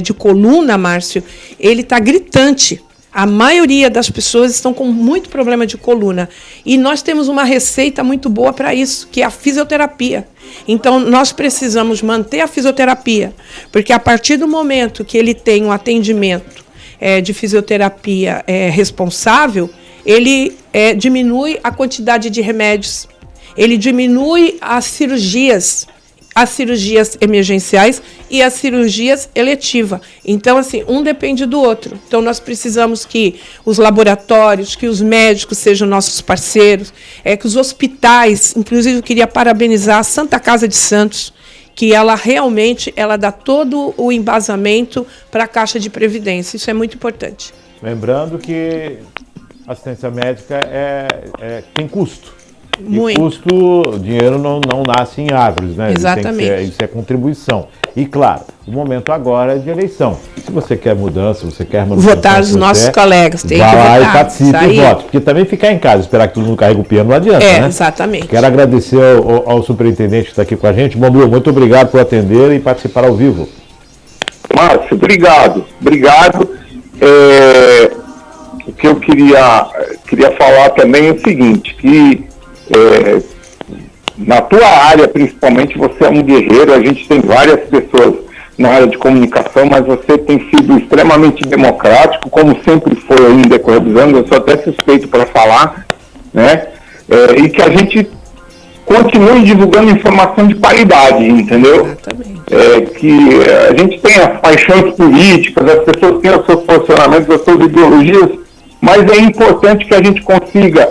de coluna, Márcio, ele está gritante. A maioria das pessoas estão com muito problema de coluna. E nós temos uma receita muito boa para isso, que é a fisioterapia. Então, nós precisamos manter a fisioterapia, porque a partir do momento que ele tem um atendimento de fisioterapia responsável, ele diminui a quantidade de remédios, ele diminui as cirurgias emergenciais e as cirurgias eletivas. Então, assim, um depende do outro. Então, nós precisamos que os laboratórios, que os médicos sejam nossos parceiros, que os hospitais, inclusive eu queria parabenizar a Santa Casa de Santos, que ela realmente dá todo o embasamento para a Caixa de Previdência. Isso é muito importante. Lembrando que assistência médica tem custo. Muito. E custo, dinheiro não nasce em árvores, né? Exatamente. Isso é contribuição. E claro, o momento agora é de eleição. Se você quer mudança, se você quer manutenção, votar os nossos colegas, tem que votar. Vai lá e participe e vote. Porque também ficar em casa, esperar que todo mundo carregue o piano, não adianta, né? Exatamente. Quero agradecer ao superintendente que está aqui com a gente. Bombril, muito obrigado por atender e participar ao vivo. Márcio, obrigado. O que eu queria falar também é o seguinte, que na tua área, principalmente, você é um guerreiro. A gente tem várias pessoas na área de comunicação, mas você tem sido extremamente democrático, como sempre foi aí em decorrer dos anos. Eu sou até suspeito para falar, né? E que a gente continue divulgando informação de qualidade, entendeu? Exatamente. Que a gente tem as paixões políticas, as pessoas têm os seus posicionamentos, as suas ideologias, mas é importante que a gente consiga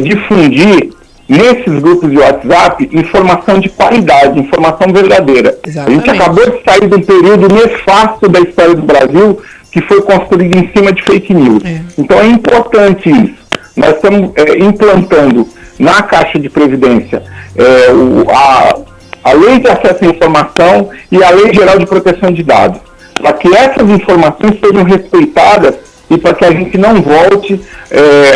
difundir nesses grupos de WhatsApp informação de qualidade, informação verdadeira. Exatamente. A gente acabou de sair de um período nefasto da história do Brasil, que foi construído em cima de fake news. Então é importante isso. Nós estamos implantando na Caixa de Previdência a Lei de Acesso à Informação e a Lei Geral de Proteção de Dados, para que essas informações sejam respeitadas e para que a gente não volte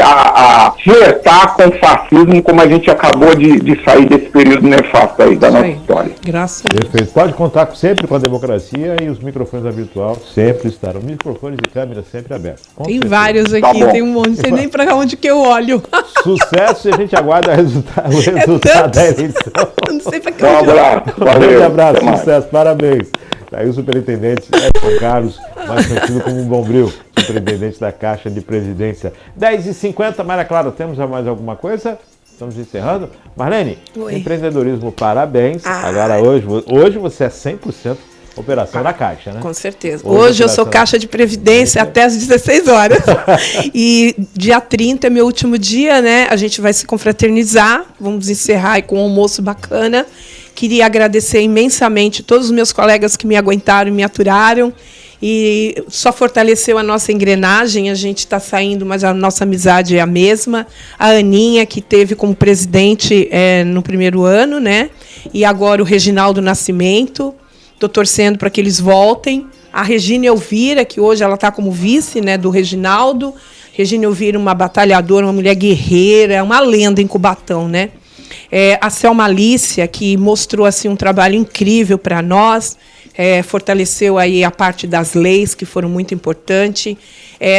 a flertar com o fascismo, como a gente acabou de sair desse período nefasto aí da nossa história. Graças a Deus. Perfeito. Pode contar sempre com a democracia e os microfones da Virtual sempre estarão. Microfones e câmeras sempre abertos. Tem vários aqui, tem um monte, não sei nem para onde que eu olho. Sucesso e a gente aguarda o resultado da eleição. Não sei para que Um abraço. Um grande abraço, Até mais. sucesso, parabéns. Aí o superintendente Edson Carlos, mais conhecido como Bombril, superintendente da Caixa de Previdência. 10h50, Maria Clara, temos mais alguma coisa? Estamos encerrando. Marlene, Oi. empreendedorismo, parabéns. Agora hoje você é 100% operação da Caixa, né? Com certeza. Hoje eu sou Caixa de Previdência até às 16 horas. E dia 30 é meu último dia, né? A gente vai se confraternizar. Vamos encerrar aí com um almoço bacana. Queria agradecer imensamente todos os meus colegas que me aguentaram e me aturaram. E só fortaleceu a nossa engrenagem. A gente está saindo, mas a nossa amizade é a mesma. A Aninha, que teve como presidente no primeiro ano, né? E agora o Reginaldo Nascimento. Estou torcendo para que eles voltem. A Regina Elvira, que hoje ela está como vice, né, do Reginaldo. Regina Elvira, uma batalhadora, uma mulher guerreira, uma lenda em Cubatão, né? A Selma Alícia, que mostrou assim, um trabalho incrível para nós, fortaleceu aí a parte das leis, que foram muito importantes.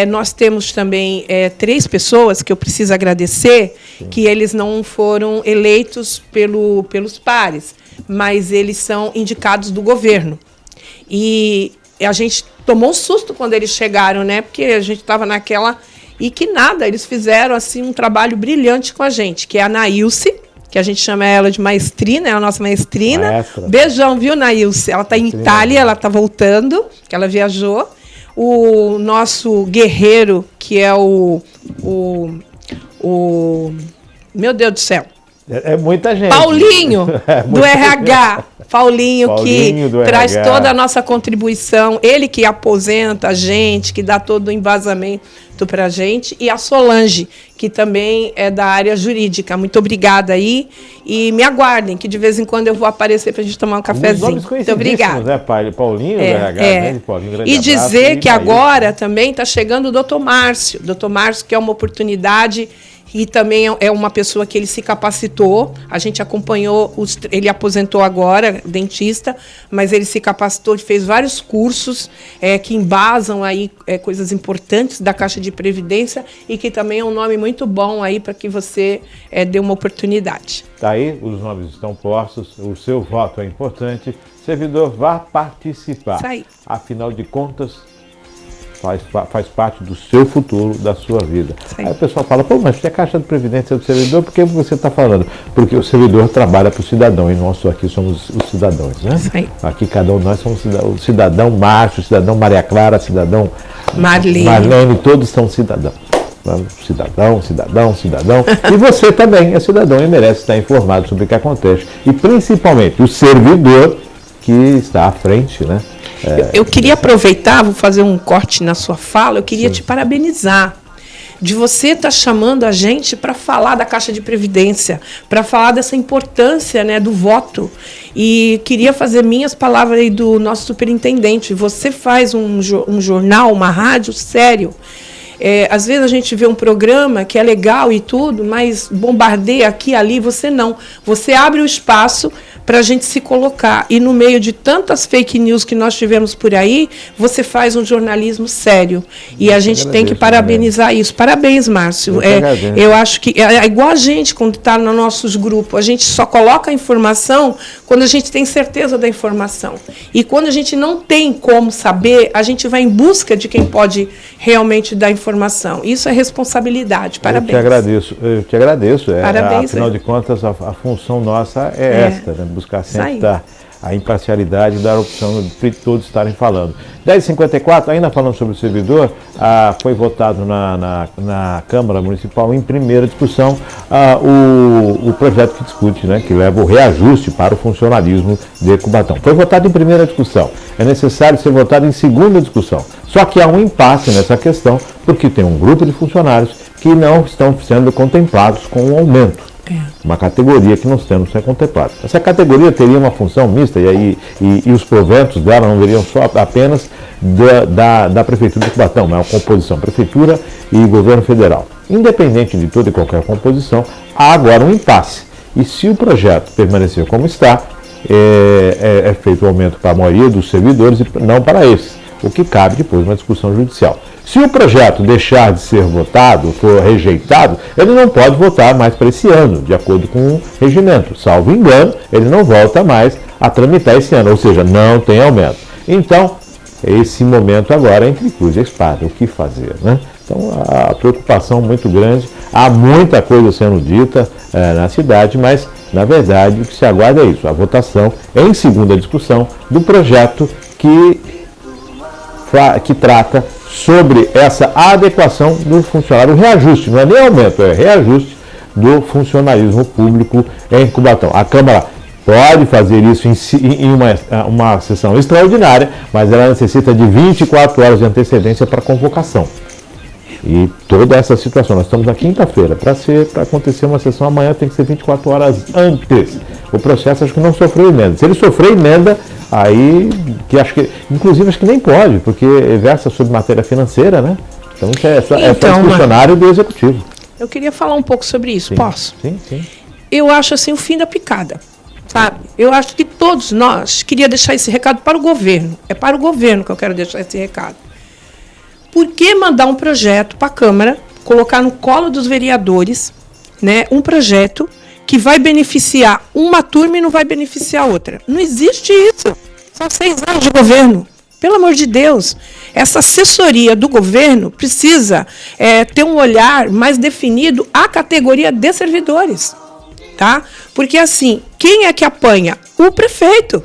Nós temos também 3 pessoas que eu preciso agradecer, que eles não foram eleitos pelos pares, mas eles são indicados do governo. E a gente tomou um susto quando eles chegaram, né? Porque a gente estava naquela... E que nada, eles fizeram assim, um trabalho brilhante com a gente, que é a Nailce, que a gente chama ela de maestrina, é a nossa maestrina. Maestra. Beijão, viu, Nailce? Ela está em Itália, ela está voltando, que ela viajou. O nosso guerreiro, que é o meu Deus do céu. É muita gente. Paulinho, do RH. Paulinho que traz RH. toda a nossa contribuição. Ele que aposenta a gente, que dá todo o embasamento para a gente. E a Solange, que também é da área jurídica. Muito obrigada aí. E me aguardem, que de vez em quando eu vou aparecer para a gente tomar um cafezinho. Muito obrigada. Né? Paulinho, do RH, né? Paulinho, grande e abraço, dizer que agora também está chegando o Dr. Márcio. Dr. Márcio, que é uma oportunidade e também é uma pessoa que ele se capacitou, a gente acompanhou, ele aposentou agora, dentista, mas ele se capacitou, fez vários cursos que embasam aí coisas importantes da Caixa de Previdência e que também é um nome muito bom aí para que você dê uma oportunidade. Tá aí, os nomes estão postos, o seu voto é importante, servidor, vá participar. Isso aí. Afinal de contas, faz parte do seu futuro, da sua vida. Aí o pessoal fala, pô, mas se a Caixa de Previdência do servidor, por que você está falando? Porque o servidor trabalha para o cidadão e nós aqui somos os cidadãos, né? Sim. Aqui cada um de nós somos o cidadão Márcio, cidadão Maria Clara, cidadão Marlene, todos são cidadãos. Cidadão. E você também é cidadão e merece estar informado sobre o que acontece. E principalmente o servidor que está à frente, né? Eu queria aproveitar, vou fazer um corte na sua fala, eu queria te parabenizar de você estar chamando a gente para falar da Caixa de Previdência, para falar dessa importância, né, do voto. E queria fazer minhas palavras aí do nosso superintendente. Você faz um jornal, uma rádio sério. Às vezes a gente vê um programa que é legal e tudo, mas bombardeia aqui e ali, você não. Você abre o espaço para a gente se colocar. E no meio de tantas fake news que nós tivemos por aí, você faz um jornalismo sério. E a gente tem que parabenizar isso. Parabéns, Márcio. Eu acho que é igual a gente quando está nos nossos grupos. A gente só coloca a informação quando a gente tem certeza da informação. E quando a gente não tem como saber, a gente vai em busca de quem pode realmente dar informação. Isso é responsabilidade. Parabéns. Eu te agradeço. Parabéns. Afinal de contas, a função nossa é esta, né? Buscar sempre a imparcialidade e dar a opção de todos estarem falando. 10h54, ainda falando sobre o servidor, foi votado na Câmara Municipal em primeira discussão o projeto que discute, né, que leva o reajuste para o funcionalismo de Cubatão. Foi votado em primeira discussão, é necessário ser votado em segunda discussão. Só que há um impasse nessa questão, porque tem um grupo de funcionários que não estão sendo contemplados com o aumento. Uma categoria que não estão sendo contemplada. Essa categoria teria uma função mista e os proventos dela não veriam só apenas da Prefeitura de Cubatão, mas a composição Prefeitura e Governo Federal. Independente de toda e qualquer composição, há agora um impasse. E se o projeto permanecer como está, é feito o aumento para a maioria dos servidores e não para esses, o que cabe depois uma discussão judicial. Se o projeto deixar de ser votado, for rejeitado, ele não pode votar mais para esse ano, de acordo com o regimento. Salvo engano, ele não volta mais a tramitar esse ano, ou seja, não tem aumento. Então, esse momento agora é entre cruz e espada, o que fazer, né? Então, a preocupação muito grande, há muita coisa sendo dita na cidade, mas, na verdade, o que se aguarda é isso, a votação em segunda discussão do projeto que trata sobre essa adequação do funcionário, o reajuste, não é nem aumento, é reajuste do funcionalismo público em Cubatão. A Câmara pode fazer isso em uma sessão extraordinária, mas ela necessita de 24 horas de antecedência para convocação. E toda essa situação, nós estamos na quinta-feira, para acontecer uma sessão amanhã tem que ser 24 horas antes. O processo acho que não sofreu emenda. Se ele sofrer emenda, aí, inclusive acho que nem pode, porque versa sobre matéria financeira, né? Então isso é só funcionário do Executivo. Eu queria falar um pouco sobre isso, posso? Sim. Eu acho assim o fim da picada, sabe? Eu acho que todos nós, queria deixar esse recado para o governo, é para o governo que eu quero deixar esse recado. Por que mandar um projeto para a Câmara, colocar no colo dos vereadores, né, um projeto que vai beneficiar uma turma e não vai beneficiar outra? Não existe isso. São 6 anos de governo. Pelo amor de Deus. Essa assessoria do governo precisa ter um olhar mais definido à categoria de servidores. Tá? Porque, assim, quem é que apanha? O prefeito.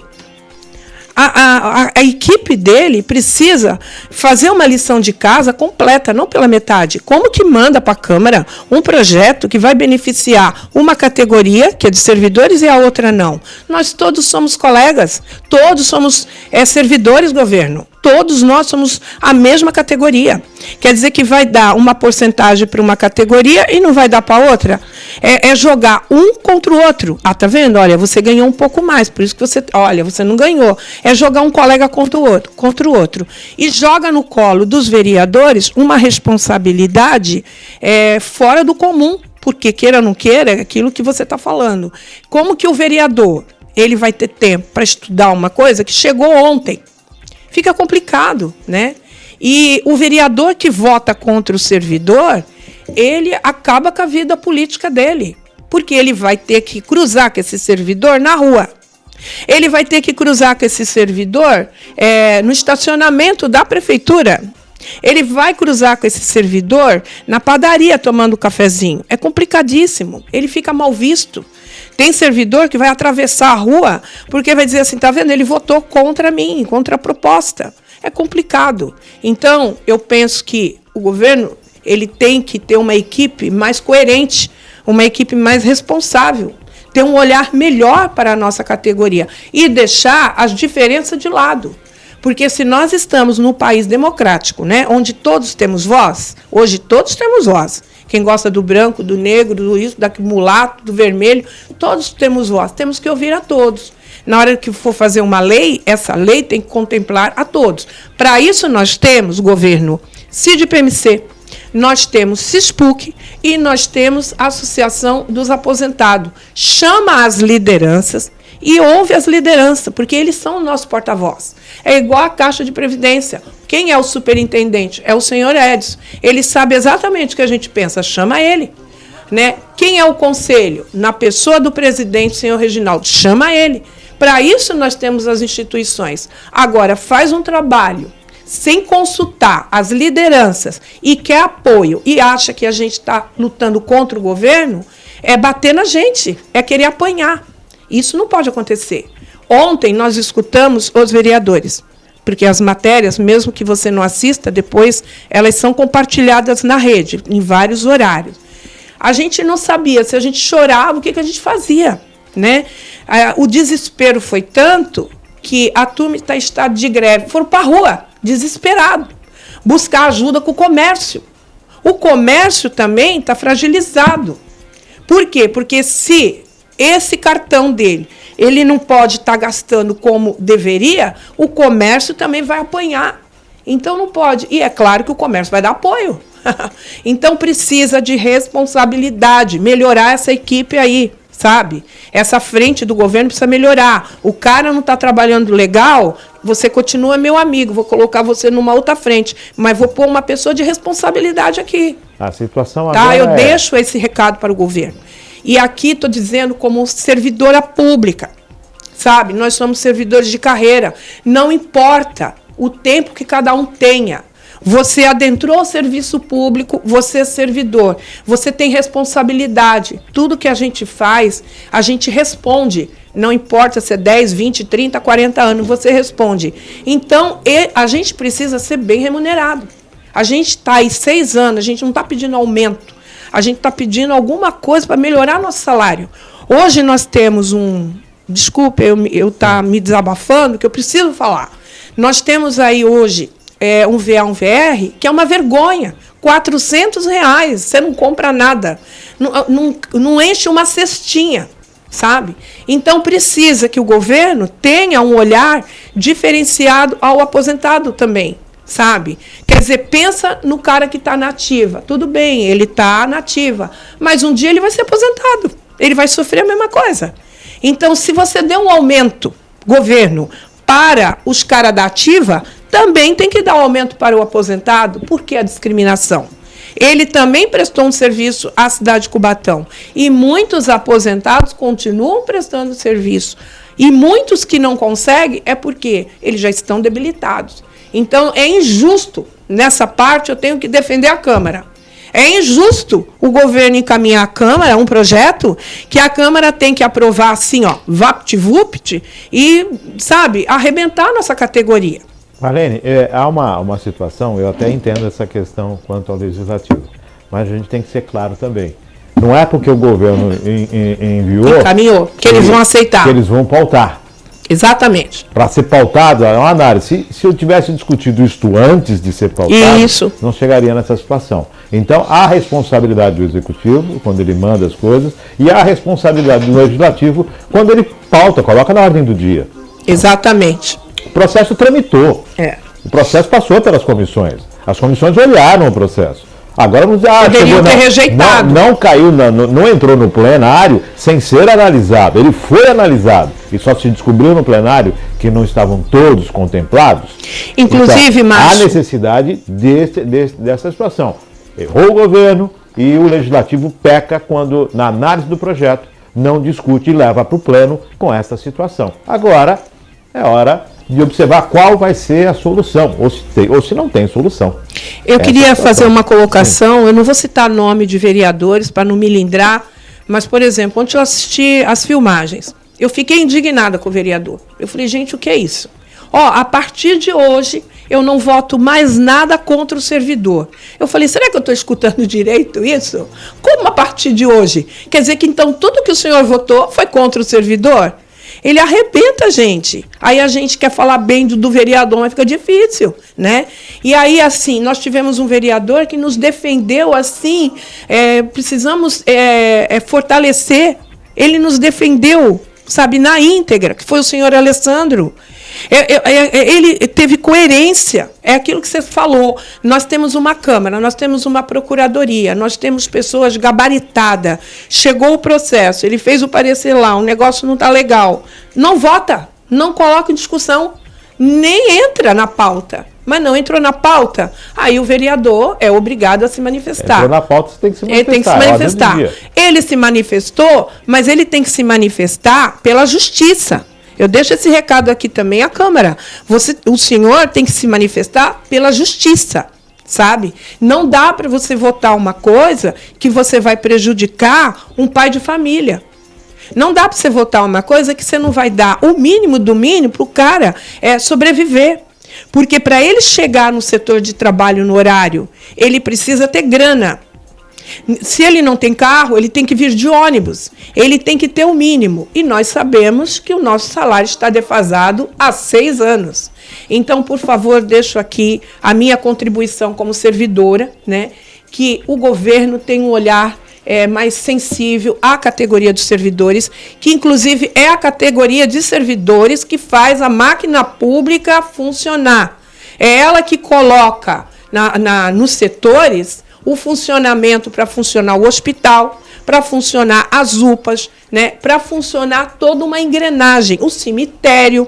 A equipe dele precisa fazer uma lição de casa completa, não pela metade. Como que manda para a Câmara um projeto que vai beneficiar uma categoria, que é de servidores, e a outra não? Nós todos somos colegas, todos somos servidores do governo. Todos nós somos a mesma categoria. Quer dizer que vai dar uma porcentagem para uma categoria e não vai dar para outra? É jogar um contra o outro. Ah, tá vendo? Olha, você ganhou um pouco mais, por isso que você não ganhou. É jogar um colega contra o outro. E joga no colo dos vereadores uma responsabilidade fora do comum. porque queira ou não queira, é aquilo que você está falando. Como que o vereador, ele vai ter tempo para estudar uma coisa que chegou ontem? Fica complicado, né? E o vereador que vota contra o servidor, ele acaba com a vida política dele, porque ele vai ter que cruzar com esse servidor na rua. Ele vai ter que cruzar com esse servidor no estacionamento da prefeitura. Ele vai cruzar com esse servidor na padaria tomando cafezinho. É complicadíssimo. Ele fica mal visto. Tem servidor que vai atravessar a rua porque vai dizer assim, tá vendo? Ele votou contra mim, contra a proposta. É complicado. Então, eu penso que o governo ele tem que ter uma equipe mais coerente, uma equipe mais responsável, ter um olhar melhor para a nossa categoria e deixar as diferenças de lado. Porque se nós estamos num país democrático, né, onde todos temos voz, hoje todos temos voz. Quem gosta do branco, do negro, do isso, do mulato, do vermelho, todos temos voz. Temos que ouvir a todos. Na hora que for fazer uma lei, essa lei tem que contemplar a todos. Para isso nós temos o governo CID-PMC, nós temos CISPUC e nós temos a Associação dos Aposentados. Chama as lideranças e ouve as lideranças, porque eles são o nosso porta-voz. É igual a Caixa de Previdência. Quem é o superintendente? É o senhor Edson. Ele sabe exatamente o que a gente pensa, chama ele. Né? Quem é o conselho? Na pessoa do presidente, senhor Reginaldo, chama ele. Para isso nós temos as instituições. Agora, faz um trabalho sem consultar as lideranças e quer apoio e acha que a gente está lutando contra o governo, é bater na gente, é querer apanhar. Isso não pode acontecer. Ontem nós escutamos os vereadores, porque as matérias, mesmo que você não assista, depois elas são compartilhadas na rede, em vários horários. A gente não sabia, se a gente chorava, o que a gente fazia, né? O desespero foi tanto que a turma está em estado de greve, foram para a rua, desesperado, buscar ajuda com o comércio. O comércio também está fragilizado. Por quê? Porque se esse cartão dele, ele não pode estar gastando como deveria, o comércio também vai apanhar. Então não pode. E é claro que o comércio vai dar apoio. Então precisa de responsabilidade, melhorar essa equipe aí, sabe? Essa frente do governo precisa melhorar. O cara não está trabalhando legal, você continua meu amigo, vou colocar você numa outra frente, mas vou pôr uma pessoa de responsabilidade aqui. A situação tá? agora Eu deixo esse recado para o governo. E aqui estou dizendo como servidora pública, sabe? Nós somos servidores de carreira. Não importa o tempo que cada um tenha. Você adentrou o serviço público, você é servidor. Você tem responsabilidade. Tudo que a gente faz, a gente responde. Não importa se é 10, 20, 30, 40 anos, você responde. Então, a gente precisa ser bem remunerado. A gente está aí 6 anos, a gente não está pedindo aumento. A gente está pedindo alguma coisa para melhorar nosso salário. Hoje nós temos Desculpe, eu estou me desabafando, que eu preciso falar. Nós temos aí hoje um VA, um VR, que é uma vergonha. R$400, você não compra nada. Não enche uma cestinha, sabe? Então precisa que o governo tenha um olhar diferenciado ao aposentado também. Sabe? Quer dizer, pensa no cara que está na ativa. Tudo bem, ele está na ativa, mas um dia ele vai ser aposentado. Ele vai sofrer a mesma coisa. Então, se você der um aumento, governo, para os caras da ativa, também tem que dar um aumento para o aposentado. Por que a discriminação? Ele também prestou um serviço à cidade de Cubatão. E muitos aposentados continuam prestando serviço. E muitos que não conseguem é porque eles já estão debilitados. Então, é injusto, nessa parte, eu tenho que defender a Câmara. É injusto o governo encaminhar à Câmara um projeto que a Câmara tem que aprovar assim, ó, vapt-vupt, e, sabe, arrebentar a nossa categoria. Marlene, há uma situação, eu até entendo essa questão quanto ao Legislativo, mas a gente tem que ser claro também. Não é porque o governo encaminhou que eles vão aceitar. Que eles vão pautar. Exatamente. Para ser pautado, é uma análise. Se eu tivesse discutido isto antes de ser pautado, não chegaria nessa situação. Então, há a responsabilidade do Executivo, quando ele manda as coisas, e há a responsabilidade do Legislativo, quando ele pauta, coloca na ordem do dia. Exatamente. O processo tramitou. O processo passou pelas comissões. As comissões olharam o processo. Agora poderiam ter rejeitado. Não caiu, não entrou no plenário sem ser analisado. Ele foi analisado e só se descobriu no plenário que não estavam todos contemplados. Inclusive, então, Márcio, há necessidade dessa situação. Errou o governo e o legislativo peca quando, na análise do projeto, não discute e leva para o pleno com essa situação. Agora é hora de observar qual vai ser a solução, ou se não tem solução. Eu queria fazer uma colocação, eu não vou citar nome de vereadores para não me lindrar, mas, por exemplo, ontem eu assisti as filmagens, eu fiquei indignada com o vereador. Eu falei, gente, o que é isso? A partir de hoje, eu não voto mais nada contra o servidor. Eu falei, será que eu estou escutando direito isso? Como a partir de hoje? Quer dizer que, então, tudo que o senhor votou foi contra o servidor? Ele arrebenta a gente. Aí a gente quer falar bem do vereador, mas fica difícil, né? E aí, assim, nós tivemos um vereador que nos defendeu, assim, precisamos fortalecer. Ele nos defendeu, sabe, na íntegra, que foi o senhor Alessandro. Ele teve coerência, é aquilo que você falou. Nós temos uma Câmara, nós temos uma Procuradoria, nós temos pessoas gabaritadas. Chegou o processo, ele fez o parecer lá, o negócio não está legal. Não vota, não coloca em discussão, nem entra na pauta. Mas não entrou na pauta, aí o vereador é obrigado a se manifestar. Entrou na pauta, você tem que se manifestar. Ele tem que se manifestar. Ele se manifestou, mas ele tem que se manifestar pela justiça. Eu deixo esse recado aqui também à Câmara. O senhor tem que se manifestar pela justiça, sabe? Não dá para você votar uma coisa que você vai prejudicar um pai de família. Não dá para você votar uma coisa que você não vai dar o mínimo do mínimo para o cara sobreviver. Porque para ele chegar no setor de trabalho no horário, ele precisa ter grana. Se ele não tem carro, ele tem que vir de ônibus. Ele tem que ter o mínimo. E nós sabemos que o nosso salário está defasado há 6 anos. Então, por favor, deixo aqui a minha contribuição como servidora, né, que o governo tem um olhar mais sensível à categoria dos servidores, que inclusive é a categoria de servidores que faz a máquina pública funcionar. É ela que coloca nos setores o funcionamento para funcionar o hospital, para funcionar as UPAs, né, para funcionar toda uma engrenagem, o cemitério,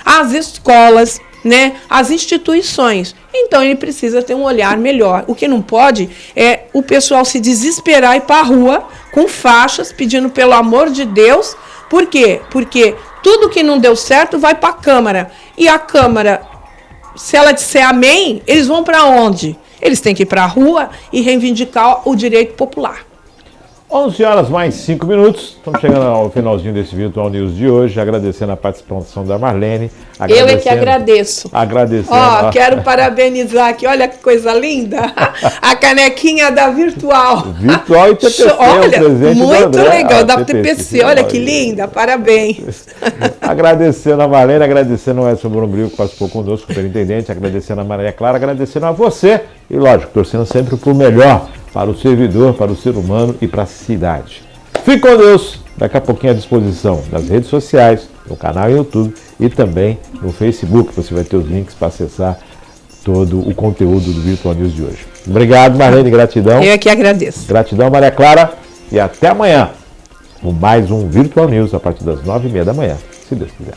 as escolas, né, as instituições. Então, ele precisa ter um olhar melhor. O que não pode é o pessoal se desesperar e ir para a rua com faixas pedindo pelo amor de Deus. Por quê? Porque tudo que não deu certo vai para a Câmara. E a Câmara, se ela disser amém, eles vão para onde? Eles têm que ir para a rua e reivindicar o direito popular. 11 horas mais 5 minutos. Estamos chegando ao finalzinho desse Virtual News de hoje, agradecendo a participação da Marlene. Eu é que agradeço. Agradecendo. Quero parabenizar aqui, olha que coisa linda. A canequinha da Virtual. Virtual e TPC, olha, presente muito legal, da TPC. Olha que linda, parabéns. Agradecendo a Marlene, agradecendo o Edson Brombril que participou conosco, superintendente, agradecendo a Maria Clara, agradecendo a você e, lógico, torcendo sempre por melhor para o servidor, para o ser humano e para a cidade. Fique com Deus, daqui a pouquinho à disposição das redes sociais, no canal YouTube e também no Facebook. Você vai ter os links para acessar todo o conteúdo do Virtual News de hoje. Obrigado, Marlene, gratidão. Eu é que agradeço. Gratidão, Maria Clara, e até amanhã com mais um Virtual News a partir das 9h30 da manhã, se Deus quiser.